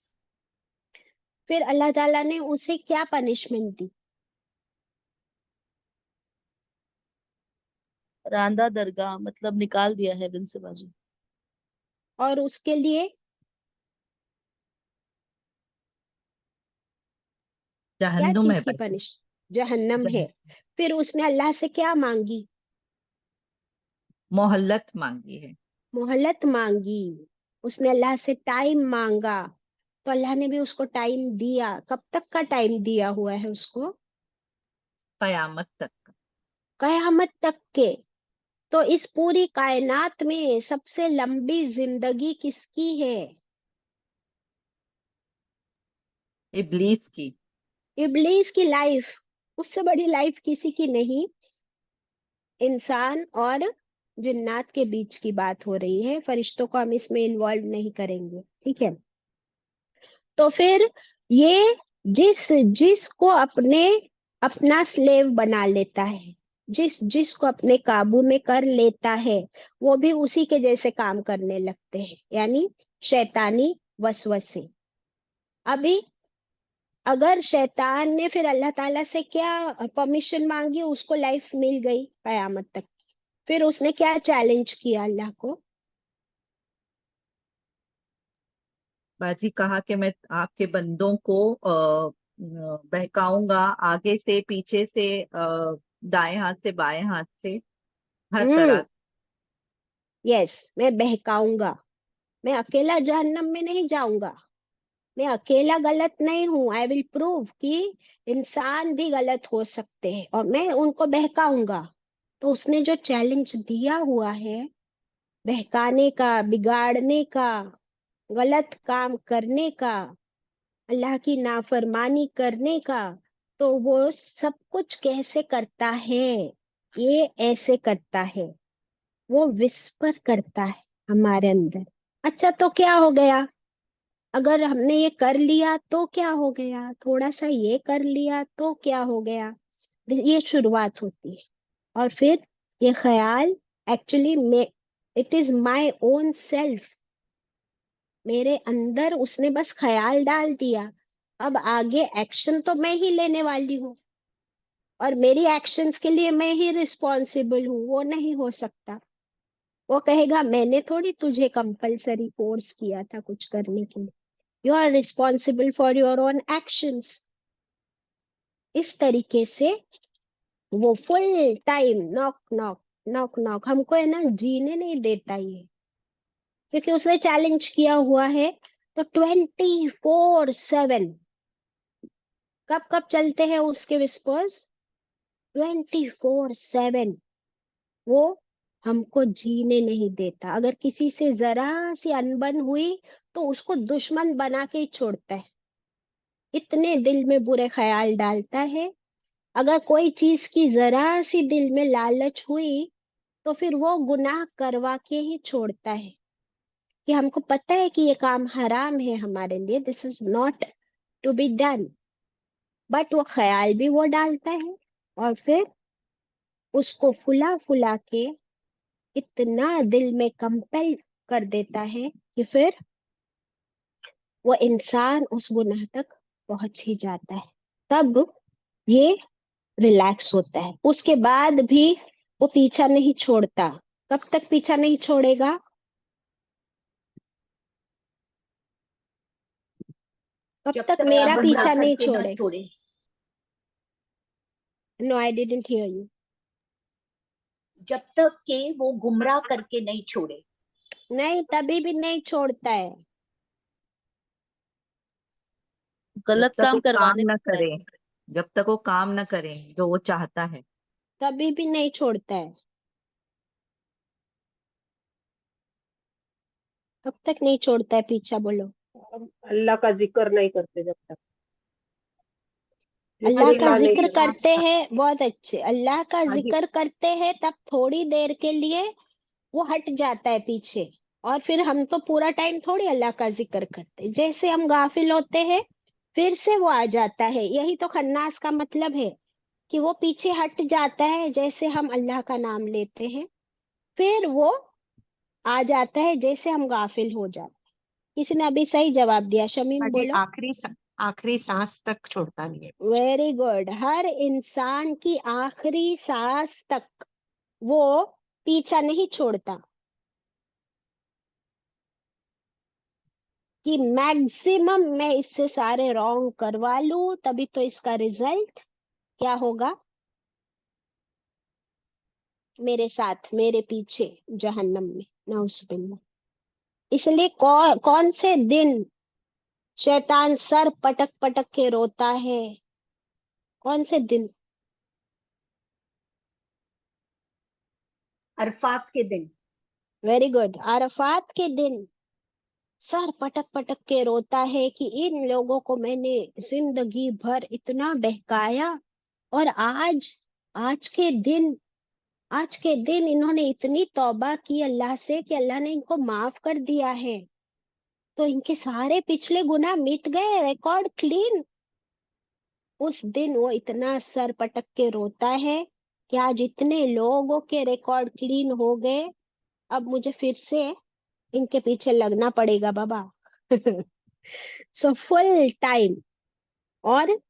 Speaker 1: फिर अल्लाह ताला ने उसे क्या पनिशमेंट दी?
Speaker 8: रांदा दरगाह, मतलब निकाल दिया हेवन से बाजी।
Speaker 1: और उसके लिए क्या
Speaker 3: जहन्नुम
Speaker 1: चीज
Speaker 3: है
Speaker 1: की
Speaker 3: बाजी।
Speaker 1: पनिश? जहन्नम है।
Speaker 3: जहन
Speaker 1: फिर उसने अल्लाह से क्या मांगी?
Speaker 3: मोहल्लत मांगी है।
Speaker 1: मोहलत मांगी। उसने अल्लाह से टाइम मांगा, तो अल्लाह ने भी उसको टाइम दिया। कब तक का टाइम दिया हुआ है उसको?
Speaker 3: कयामत तक।
Speaker 1: कयामत तक के। तो इस पूरी कायनात में सबसे लंबी जिंदगी किसकी है?
Speaker 3: इब्लीस की।
Speaker 1: इब्लीस की लाइफ। उससे बड़ी लाइफ किसी की नहीं। इंसान और जिन्नात के बीच की बात हो रही है, फरिश्तों को हम इसमें इन्वॉल्व नहीं करेंगे, ठीक है? तो फिर ये जिस जिसको अपने अपना स्लेव बना लेता है, जिसको अपने काबू में कर लेता है, वो भी उसी के जैसे काम करने लगते हैं, यानी शैतानी वसवसे। अभी अगर शैतान ने फिर अल्लाह ताला से क्या परमिशन मांगी, उसको लाइफ मिल गई कयामत तक, फिर उसने क्या चैलेंज किया अल्लाह को?
Speaker 3: बाजी कहा कि मैं आपके बंदों को बहकाऊंगा, आगे से, पीछे से, दाएं हाथ से, बाएं हाथ से, हर तरह से।
Speaker 1: यस, मैं बहकाऊंगा। मैं अकेला जहन्नम में नहीं जाऊंगा। मैं अकेला गलत नहीं हूं। आई विल प्रूव कि इंसान भी गलत हो सकते हैं और मैं उनको बहकाऊंगा। तो उसने जो चैलेंज दिया हुआ है बहकाने का, बिगाड़ने का, गलत काम करने का, अल्लाह की नाफरमानी करने का, तो वो सब कुछ कैसे करता है? ये ऐसे करता है, वो विस्पर करता है हमारे अंदर। अच्छा, तो क्या हो गया? अगर हमने ये कर लिया तो क्या हो गया? थोड़ा सा ये कर लिया तो क्या हो गया? ये शुरुआत होती है। और फिर ये ख्याल, एक्चुअली मैं, it is my own self, मेरे अंदर उसने बस ख्याल डाल दिया। अब आगे एक्शन तो मैं ही लेने वाली हूँ और मेरी एक्शंस के लिए मैं ही रिस्पॉन्सिबल हूँ, वो नहीं हो सकता। वो कहेगा मैंने थोड़ी तुझे कंपलसरी फोर्स किया था कुछ करने के लिए। You are responsible for your own actions. इस तरीके से वो full time knock knock knock knock हमको है ना जीने नहीं देता ये, क्योंकि उसने चैलेंज किया हुआ है। तो 24/7 कब कब चलते हैं उसके विस्पर्स? 24/7 वो हमको जीने नहीं देता। अगर किसी से जरा सी अनबन हुई तो उसको दुश्मन बना के ही छोड़ता है। इतने दिल में बुरे ख्याल डालता है। अगर कोई चीज की जरा सी दिल में लालच हुई तो फिर वो गुनाह करवा के ही छोड़ता है कि हमको पता है कि ये काम हराम है हमारे लिए, this is not to be done, but वो ख्याल भी वो डालता है और फिर उसको फुला फुला के इतना दिल में कंपेल कर देता है कि फिर वो इंसान उस गुनाह तक पहुंच ही जाता है। तब ये रिलैक्स होता है। उसके बाद भी वो पीछा नहीं छोड़ता। कब तक पीछा नहीं छोड़ेगा? कब
Speaker 4: जब
Speaker 1: तक
Speaker 4: तक
Speaker 1: मेरा
Speaker 4: गुमराह
Speaker 1: पीछा नहीं
Speaker 4: करके ना
Speaker 1: छोड़े?
Speaker 4: छोड़े।
Speaker 1: No, I didn't hear you.
Speaker 4: जब तक के वो गुमराह करके नहीं छोड़े।
Speaker 1: नहीं, तभी भी नहीं छोड़ता है।
Speaker 3: जब
Speaker 8: गलत
Speaker 3: तक वो
Speaker 8: काम
Speaker 3: काम
Speaker 8: करवाने
Speaker 3: न
Speaker 8: देता है।
Speaker 3: करे, जब तक वो काम न करे जो वो चाहता है।
Speaker 1: तभी भी नहीं छोड़ता है। कब तक नहीं छोड़ता है पीछा? बोलो।
Speaker 6: अल्लाह का जिक्र नहीं करते जब तक,
Speaker 1: अल्लाह
Speaker 6: जिक्र
Speaker 1: का
Speaker 6: अल्लाह नहीं
Speaker 1: जिक्र
Speaker 4: आखिरी
Speaker 6: करते।
Speaker 4: सांस
Speaker 1: करते
Speaker 4: तक।
Speaker 1: हैं, बहुत अच्छे। अल्लाह का
Speaker 4: हाँ जी।
Speaker 1: जिक्र करते हैं तब थोड़ी देर के लिए वो हट जाता है पीछे। और फिर हम तो पूरा टाइम थोड़ी अल्लाह का जिक्र करते, जैसे हम गाफिल होते हैं फिर से वो आ जाता है। यही तो खन्नास का मतलब है कि वो पीछे हट जाता है जैसे हम अल्लाह का नाम लेते हैं, फिर वो आ जाता है जैसे हम गाफिल हो जाते। किसी ने अभी सही जवाब दिया, शमीम
Speaker 9: बाजी
Speaker 1: बोलो।
Speaker 9: आखिरी सांस तक छोड़ता नहीं है।
Speaker 1: Very good. हर इंसान की आखिरी सांस तक वो पीछा नहीं छोड़ता, कि मैक्सिमम मैं इससे सारे रॉन्ग करवा लूं तभी तो इसका रिजल्ट क्या होगा? मेरे साथ, मेरे पीछे जहन्नम में, नाउजुबिल्लाह। इसलिए कौन से दिन शैतान सर पटक पटक के रोता है? कौन से दिन?
Speaker 4: अरफात के दिन।
Speaker 1: वेरी गुड, अरफात के दिन सर पटक पटक के रोता है कि इन लोगों को मैंने जिंदगी भर इतना बहकाया और आज के दिन आज के दिन इन्होंने इतनी तौबा की अल्लाह से कि अल्लाह ने इनको माफ कर दिया है, तो इनके सारे पिछले गुनाह मिट गए, रिकॉर्ड क्लीन। उस दिन वो इतना सर पटक के रोता है कि आज इतने लोगों के रिकॉर्ड क्लीन हो गए, अब मुझे फिर से इनके पीछे लगना पड़ेगा बाबा। So full time. और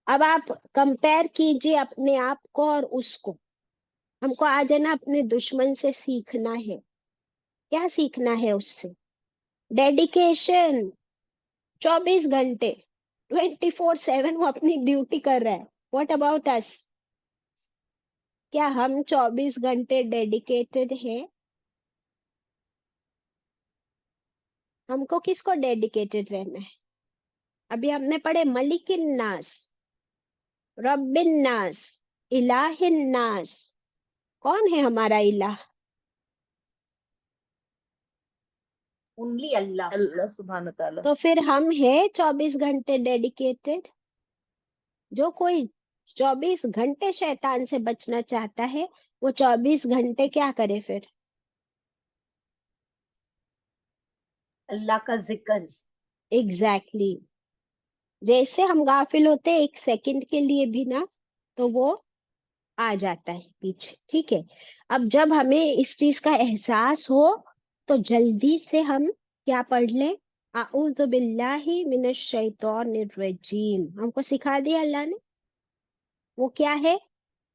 Speaker 1: अब आप कंपेयर कीजिए अपने आप को और उसको। हमको आज है ना अपने दुश्मन से सीखना है। क्या सीखना है उससे? डेडिकेशन, 24 घंटे, 24/7 वो अपनी ड्यूटी कर रहा है। What about us? क्या हम 24 घंटे डेडिकेटेड है? हमको किसको डेडिकेटेड रहना है? अभी हमने पढ़े मलिकिन नास, रब्बिन नास, इलाहिन नास। कौन है हमारा इलाह?
Speaker 4: ओनली अल्लाह।
Speaker 8: अल्लाह सुभान ताला।
Speaker 1: तो फिर हम है 24 घंटे डेडिकेटेड। जो कोई 24 घंटे शैतान से बचना चाहता है, वो 24 घंटे क्या करे फिर?
Speaker 4: अल्लाह का जिक्र।
Speaker 1: एग्जैक्टली जैसे हम गाफिल होते हैं 1 सेकंड के लिए भी ना, तो वो आ जाता है पीछे। ठीक है, अब जब हमें इस चीज का एहसास हो तो जल्दी से हम क्या पढ़ लें? आऊज़ु बिल्लाहि मिनश शैतानिर रजीम। हमको सिखा दिया अल्लाह ने। वो क्या है?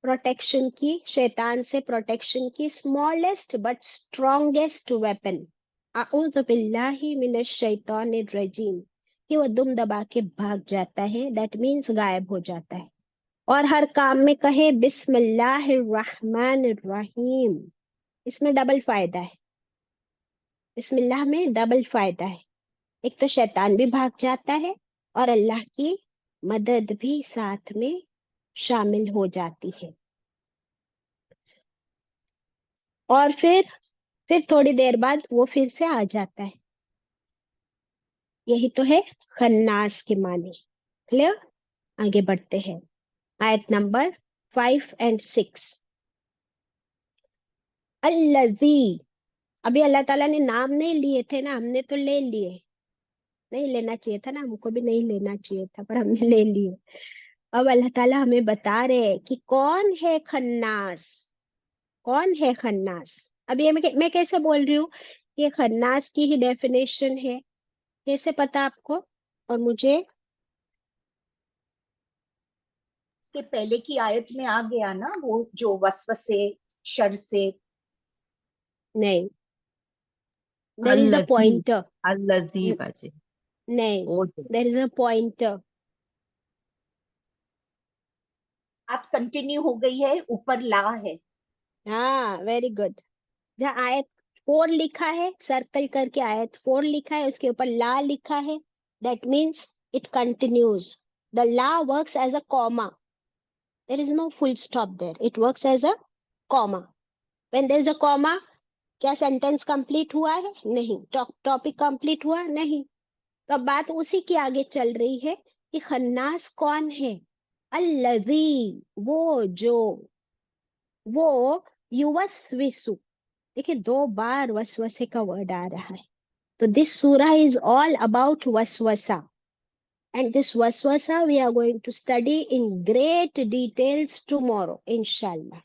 Speaker 1: प्रोटेक्शन की, शैतान से प्रोटेक्शन की स्मॉलेस्ट बट स्ट्रॉन्गेस्ट वेपन, आऊज़ु बिल्लाहि मिनश शैतानिर रजीम, कि वो दुम दबा के भाग जाता है। दैट मीन्स गायब हो जाता है। और हर काम में कहे बिस्मिल्लाहिर्रहमानिर्रहीम। इसमें डबल फायदा है। बिस्मिल्लाह में डबल फायदा है। एक तो शैतान भी भाग जाता है और अल्लाह की मदद भी साथ में शामिल हो जाती है। और फिर थोड़ी देर बाद वो फिर से आ जाता है। यही तो है खन्नास के माने। क्लियर? आगे बढ़ते हैं। आयत नंबर 5 और 6। अल्लज़ी, अभी अल्लाह ताला ने नाम नहीं लिए थे ना, हमने तो ले लिए। नहीं लेना चाहिए था ना, हमको भी नहीं लेना चाहिए था, पर हमने ले लिए। अब अल्लाह ताला हमें बता रहे हैं कि कौन है खन्नास। कौन है खन्नास? अभी ये मैं कैसे बोल रही हूँ? ये खन्नास की ही डेफिनेशन है। कैसे पता आपको और मुझे?
Speaker 4: इसके पहले की आयत में आ गया ना, वो जो वसवसे, शर से।
Speaker 1: नहीं, देर इज अ
Speaker 3: अल्लज़ी,
Speaker 1: पॉइंटर।
Speaker 3: अल्लज़ी बाजी।
Speaker 1: नहीं,
Speaker 3: वो जो
Speaker 1: देर इज अ पॉइंटर।
Speaker 4: बात कंटिन्यू हो गई है, ऊपर ला है।
Speaker 1: हाँ, वेरी गुड। जहाँ आयत 4 लिखा है, सर्कल करके आयत 4 लिखा है, उसके ऊपर ला लिखा है, that means it continues. The ला works as a comma. There is no full stop there, it works as a comma. When there is a comma, क्या सेंटेंस कंप्लीट हुआ है? नहीं। टॉपिक कंप्लीट हुआ? नहीं। तो अब बात उसी की आगे चल रही है कि खन्नास कौन है? अल्लज़ी, वो जो, वो युवस्विसु। देखिए 2 बार वसवसे का वर्ड आ रहा है। तो दिस सूरा इज ऑल अबाउट वसवसा, एंड दिस वसवसा we are going to study in great details tomorrow इंशाल्लाह।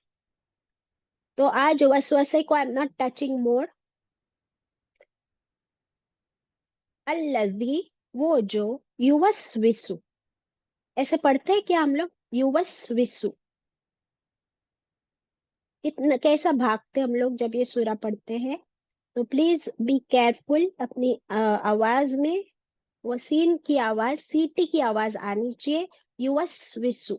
Speaker 1: तो आज वसवसे को I am not touching more. अल्लज़ी, वो जो, युवस्विसु, ऐसे पढ़ते हैं क्या हम लोग? युवस्विसु। कितना कैसा भागते हम लोग जब ये सूरा पढ़ते हैं। तो प्लीज बी केयरफुल अपनी आवाज में। वसील की आवाज, सीटी की आवाज आनी चाहिए। युवस्विसु,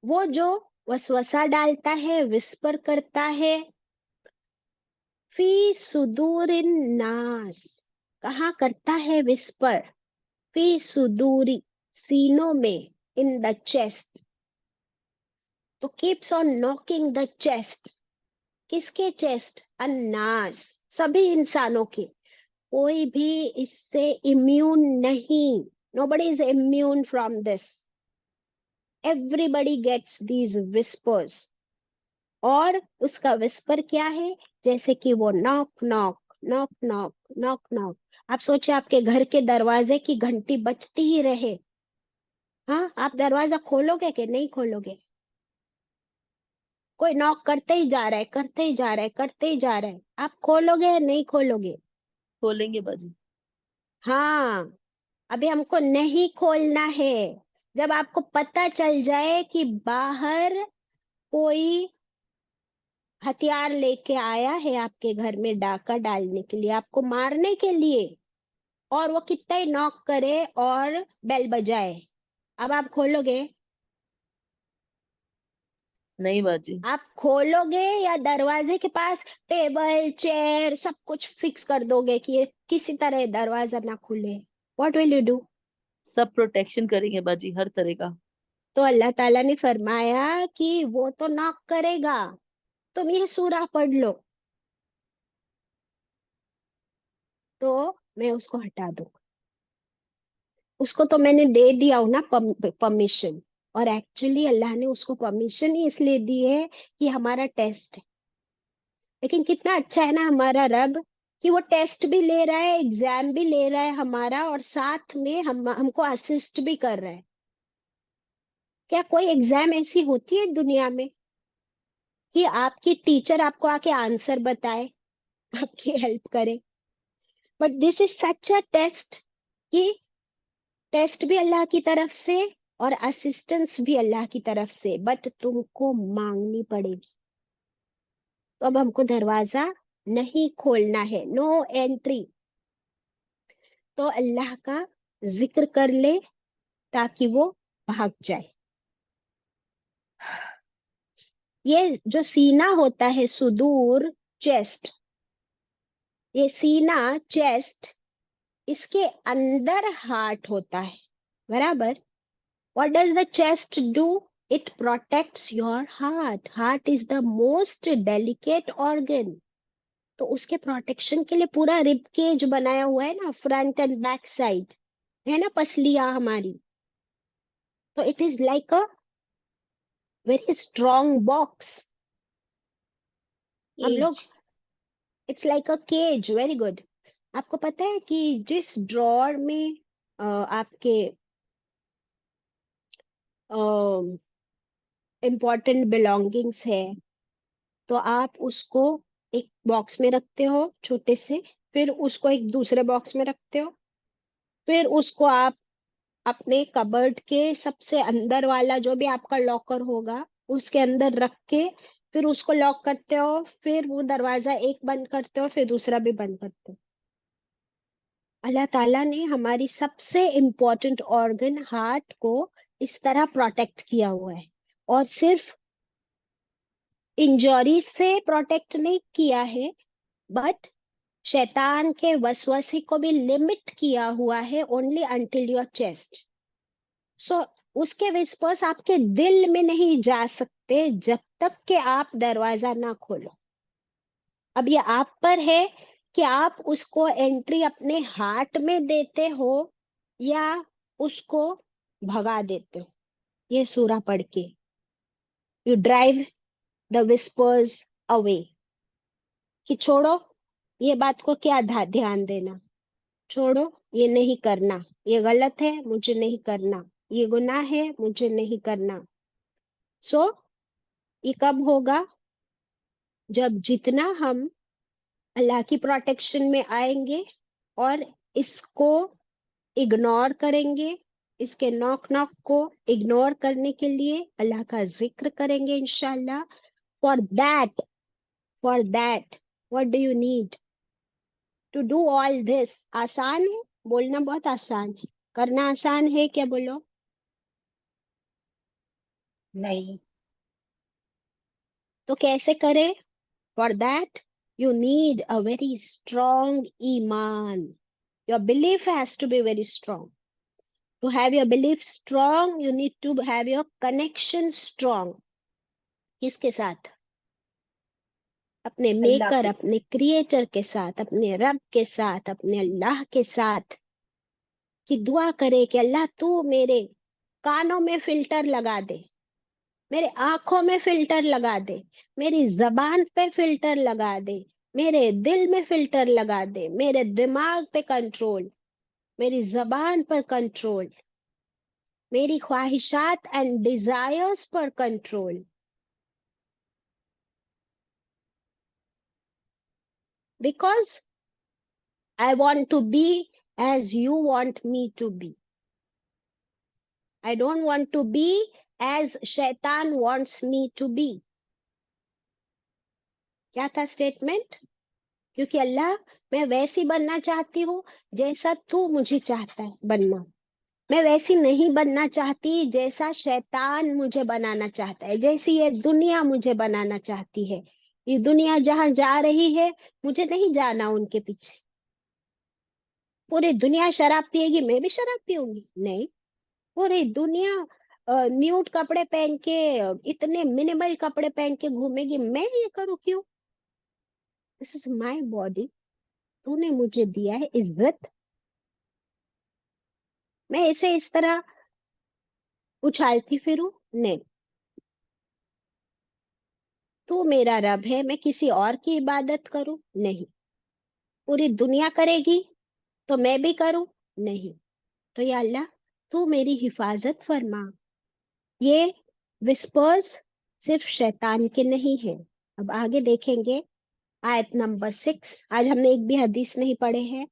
Speaker 1: वो जो वसवसा डालता है, विस्पर करता है। फी सुदूरिन नास, कहाँ करता है विस्पर? फी सुदूरी, सीनों में, इन द चेस्ट। तो keeps on knocking the chest. किसके चेस्ट? अन्नास, सभी इंसानों के। कोई भी इससे इम्यून नहीं। Nobody is immune from this. Everybody gets these whispers. और उसका विस्पर क्या है? जैसे कि वो knock knock, knock knock, knock knock. आप सोचे आपके घर के दरवाजे की घंटी बजती ही रहे, हाँ, आप दरवाजा खोलोगे कि नहीं खोलोगे? कोई नॉक करते ही जा रहा है, करते ही जा रहा है, करते ही जा रहा है, आप खोलोगे या नहीं खोलोगे?
Speaker 8: खोलेंगे बाजी।
Speaker 1: हाँ, अभी हमको नहीं खोलना है। जब आपको पता चल जाए कि बाहर कोई हथियार लेके आया है आपके घर में डाका डालने के लिए, आपको मारने के लिए, और वो कितना ही नॉक करे और बेल बजाए, अब आप खोलोगे?
Speaker 8: नहीं बाजी।
Speaker 1: आप खोलोगे या दरवाजे के पास टेबल चेयर सब कुछ फिक्स कर दोगे कि ये किसी तरह दरवाजा ना खुले? What will you do?
Speaker 8: सब प्रोटेक्शन करेंगे बाजी, हर तरह का।
Speaker 1: तो अल्लाह ताला ने फरमाया कि वो तो नॉक करेगा, तुम ये सूरा पढ़ लो तो मैं उसको हटा दूं। उसको तो मैंने दे दिया हूं ना परमिशन, और एक्चुअली अल्लाह ने उसको परमिशन ही इसलिए दी है कि हमारा टेस्ट है। लेकिन कितना अच्छा है ना हमारा रब, कि वो टेस्ट भी ले रहा है, एग्जाम भी ले रहा है हमारा, और साथ में हमको असिस्ट भी कर रहा है। क्या कोई एग्जाम ऐसी होती है दुनिया में कि आपकी टीचर आपको आके आंसर बताए, आपकी हेल्प करे? But this is such a test, कि टेस्ट भी अल्लाह की तरफ से और असिस्टेंस भी अल्लाह की तरफ से, बट तुमको मांगनी पड़ेगी। तो अब हमको दरवाजा नहीं खोलना है, नो एंट्री। तो अल्लाह का जिक्र कर ले ताकि वो भाग जाए। ये जो सीना होता है, सुदूर, चेस्ट, ये सीना, चेस्ट, इसके अंदर हार्ट होता है, बराबर? What does the chest do? It protects your heart. Heart is the most delicate organ. तो उसके प्रोटेक्शन के लिए पूरा रिब केज बनाया हुआ है ना, फ्रंट एंड बैक साइड, है ना पसलियां हमारी। तो it is like a very strong box. हम लोग,
Speaker 4: as
Speaker 1: it's like a cage, very good. आपको पता है कि जिस ड्रॉर में आपके इम्पोर्टेंट बिलोंगिंग्स है, तो आप उसको एक बॉक्स में रखते हो छोटे से, फिर उसको एक दूसरे बॉक्स में रखते हो, फिर उसको आप अपने कबर्ड के सबसे अंदर वाला जो भी आपका लॉकर होगा उसके अंदर रख के फिर उसको लॉक करते हो, फिर वो दरवाजा एक बंद करते हो, फिर दूसरा भी बंद करते हो। अल्लाह ताला ने हमारी सबसे इम्पोर्टेंट ऑर्गन हार्ट को इस तरह प्रोटेक्ट किया हुआ है, और सिर्फ इंजरी से प्रोटेक्ट नहीं किया है, बट शैतान के वसवसे को भी लिमिट किया हुआ है, ओनली अंटिल योर चेस्ट। सो उसके विस्पर्स आपके दिल में नहीं जा सकते जब तक कि आप दरवाजा ना खोलो। अब ये आप पर है कि आप उसको एंट्री अपने हार्ट में देते हो या उसको भगा देते हो। ये सूरा पढ़ के you drive the whispers away, कि छोड़ो ये बात को, क्या ध्यान देना, छोड़ो, ये नहीं करना, ये गलत है, मुझे नहीं करना, ये गुनाह है, मुझे नहीं करना। सो ये कब होगा? जब जितना हम अल्लाह की प्रोटेक्शन में आएंगे और इसको इग्नोर करेंगे, इसके नॉक नॉक को इग्नोर करने के लिए अल्लाह का जिक्र करेंगे इंशाल्लाह। For that what do you need to do all this? आसान है, बोलना बहुत आसान है, करना आसान है क्या? बोलो।
Speaker 4: नहीं।
Speaker 1: तो कैसे करें? For that you need a very strong iman. Your belief has to be very strong. To have your belief strong, you need to have your connection strong. किसके साथ? अपने
Speaker 4: अल्लाह
Speaker 1: मेकर,
Speaker 4: के
Speaker 1: अपने क्रिएटर के साथ, अपने रब के साथ, अपने अल्लाह के साथ, कि दुआ करे कि अल्लाह तू मेरे कानों में फिल्टर लगा दे, मेरे आंखों में फिल्टर लगा दे, मेरी जबान पे फिल्टर लगा दे, मेरे दिल में फिल्टर लगा दे, मेरे दिमाग पे कंट्रोल, मेरी जबान पर कंट्रोल, मेरी ख्वाहिशात एंड डिजायर्स पर control. Because I want to be as you want me to be. I don't want to be as शैतान वॉन्ट्स मी टू बी। क्या था स्टेटमेंट? क्योंकि अल्लाह, मैं वैसी बनना चाहती हूँ जैसा तू मुझे चाहता है बनना। मैं वैसी नहीं बनना चाहती जैसा शैतान मुझे बनाना चाहता है, जैसी ये दुनिया मुझे बनाना चाहती है। ये दुनिया जहां जा रही है, मुझे नहीं जाना उनके पीछे। पूरी दुनिया शराब पिएगी, मैं भी शराब पीऊंगी? नहीं। पूरी दुनिया न्यूड कपड़े पहन के, इतने मिनिमल कपड़े पहन के घूमेगी, मैं ये करूँ क्यों? This is my body. तूने मुझे दिया है इज्जत, मैं इसे इस तरह उछालती फिरूं? नहीं। तू मेरा रब है, मैं किसी और की इबादत करूं? नहीं। पूरी दुनिया करेगी तो मैं भी करूं? नहीं। तो या अल्लाह, तू मेरी हिफाजत फरमा। ये विस्पर्स सिर्फ शैतान के नहीं है। अब आगे देखेंगे आयत नंबर 6। आज हमने एक भी हदीस नहीं पढ़े हैं,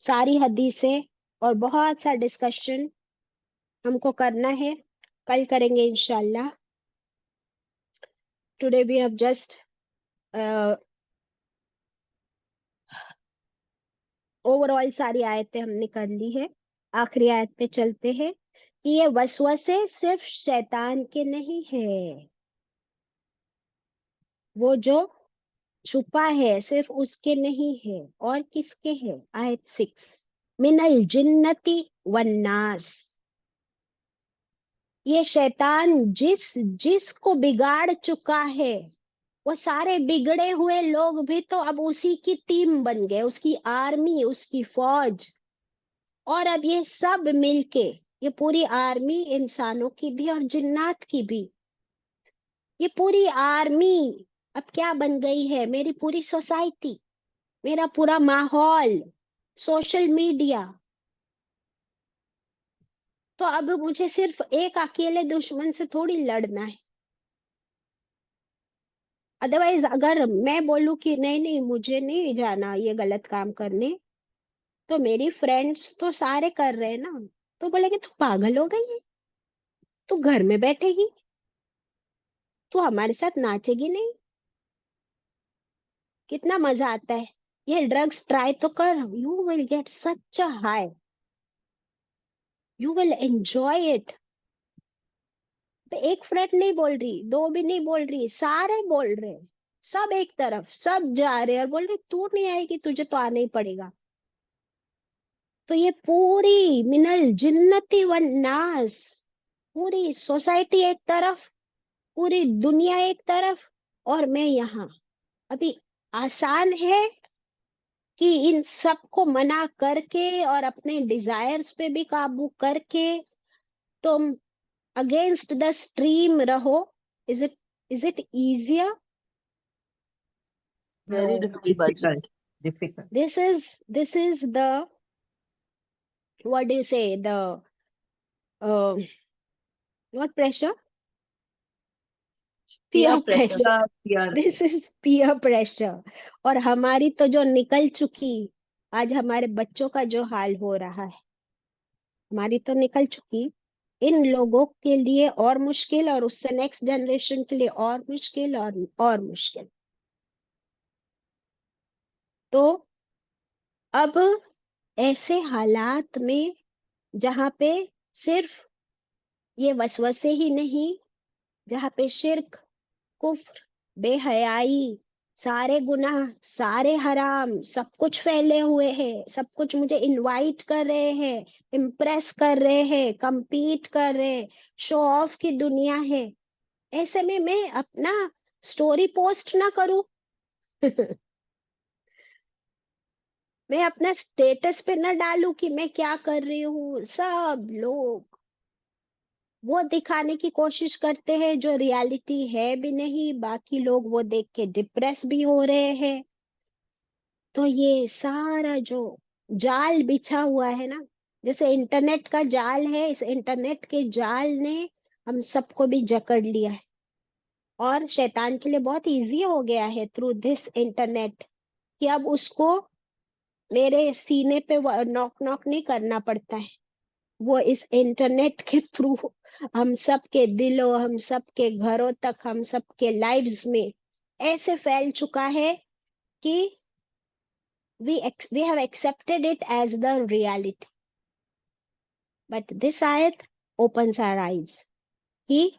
Speaker 1: सारी हदीसें और बहुत सा डिस्कशन हमको करना है, कल करेंगे इंशाल्लाह। Today we have just overall सारी आयतें हमने कर ली है। आखिरी आयत पे चलते हैं कि ये वसवसे सिर्फ शैतान के नहीं है, वो जो छुपा है सिर्फ उसके नहीं है, और किसके है? आयत 6, मिनल जिन्नति वन्नास। ये शैतान जिसको बिगाड़ चुका है, वो सारे बिगड़े हुए लोग भी तो अब उसी की टीम बन गए, उसकी आर्मी, उसकी फौज। और अब ये सब मिलके, ये पूरी आर्मी इंसानों की भी और जिन्नात की भी, ये पूरी आर्मी अब क्या बन गई है? मेरी पूरी सोसाइटी, मेरा पूरा माहौल, सोशल मीडिया। तो अब मुझे सिर्फ एक अकेले दुश्मन से थोड़ी लड़ना है। अदरवाइज अगर मैं बोलूं कि नहीं नहीं मुझे नहीं जाना ये गलत काम करने, तो मेरी फ्रेंड्स तो सारे कर रहे हैं ना, तो बोलेंगे तू पागल हो गई है, तू घर में बैठेगी, तू हमारे साथ नाचेगी नहीं? कितना मजा आता है। ये ड्रग्स ट्राई तो कर, you will get such a high, you will enjoy it. तो एक फ्रेंड नहीं बोल रही, दो भी नहीं बोल रही, सारे बोल रहे हैं, सब एक तरफ, सब जा रहे हैं और बोल रहे तू नहीं आएगी, तुझे तो आना ही पड़ेगा। तो ये पूरी मिनल जिन्नती वन नास, पूरी सोसाइटी एक तरफ, पूरी दुनिया एक तरफ, और मैं यहाँ। अभी आसान है कि इन सबको मना करके और अपने डिजायर्स पे भी काबू करके तुम अगेंस्ट द स्ट्रीम रहो? Is it easier?
Speaker 3: No,
Speaker 8: very difficult बाजी।
Speaker 3: difficult, difficult.
Speaker 1: This is the, what do you say, the uh, not pressure,
Speaker 8: Peer
Speaker 1: peer
Speaker 8: pressure.
Speaker 1: pressure.
Speaker 3: Yeah,
Speaker 1: this is peer pressure. और हमारी तो जो निकल चुकी, आज हमारे बच्चों का जो हाल हो रहा है, हमारी तो निकल चुकी, इन लोगों के लिए और मुश्किल, और उससे नेक्स्ट जनरेशन के लिए और मुश्किल, और मुश्किल। तो अब ऐसे हालात में जहाँ पे सिर्फ ये वसवसे ही नहीं, जहाँ पे शिर्क, कुफ्र, बेहयाई, सारे गुनाह, सारे हराम, सब कुछ फैले हुए हैं, सब कुछ मुझे इनवाइट कर रहे हैं, इम्प्रेस कर रहे हैं, compete कर रहे हैं, शो ऑफ की दुनिया है। ऐसे में मैं अपना स्टोरी पोस्ट ना करूं? मैं अपना स्टेटस पे ना डालूं कि मैं क्या कर रही हूँ? सब लोग वो दिखाने की कोशिश करते हैं जो रियलिटी है भी नहीं, बाकी लोग वो देख के डिप्रेस भी हो रहे हैं। तो ये सारा जो जाल बिछा हुआ है ना, जैसे इंटरनेट का जाल है, इस इंटरनेट के जाल ने हम सबको भी जकड़ लिया है, और शैतान के लिए बहुत इजी हो गया है थ्रू दिस इंटरनेट कि अब उसको मेरे सीने पे नॉक नॉक नहीं करना पड़ता है। वो इस इंटरनेट के थ्रू हम सब के दिलों, हम सब के घरों तक, हम सब के लाइव्स में ऐसे फैल चुका है कि we have accepted it as the reality. But this ayat opens our eyes कि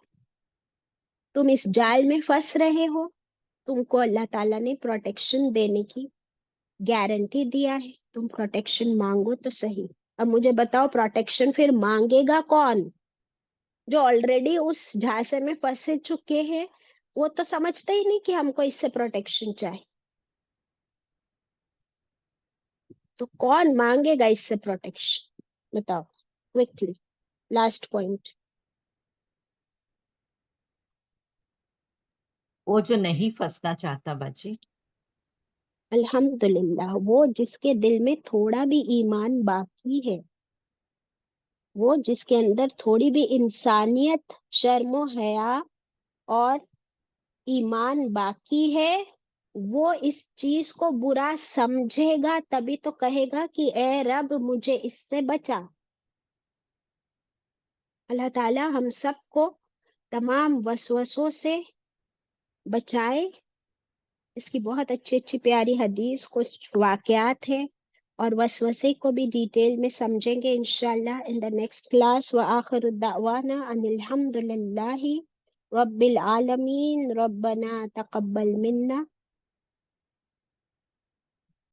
Speaker 1: तुम इस जाल में फंस रहे हो, तुमको अल्लाह ताला ने प्रोटेक्शन देने की गारंटी दिया है, तुम प्रोटेक्शन मांगो तो सही। अब मुझे बताओ प्रोटेक्शन फिर मांगेगा कौन? जो ऑलरेडी उस झांसे में फंसे चुके हैं, वो तो समझते ही नहीं कि हमको इससे प्रोटेक्शन चाहिए। तो कौन मांगेगा इससे प्रोटेक्शन? बताओ क्विकली, लास्ट पॉइंट।
Speaker 3: वो जो नहीं फंसना चाहता बाजी।
Speaker 1: अल्हम्दुलिल्लाह, वो जिसके दिल में थोड़ा भी ईमान बाकी है, वो जिसके अंदर थोड़ी भी इंसानियत, शर्मो हया और ईमान बाकी है, वो इस चीज को बुरा समझेगा, तभी तो कहेगा कि ए रब मुझे इससे बचा। अल्लाह ताला हम सबको तमाम वसवसों से बचाए। इसकी बहुत अच्छी अच्छी प्यारी हदीस, कुछ वाकयात है और वसवसे को भी डिटेल में समझेंगे इंशाल्लाह इन द नेक्स्ट क्लास। व आखिरु दावाना अनिल हम्दुलिल्लाहि रब्बिल आलमीन, रब्बना तकब्बल मिन्ना।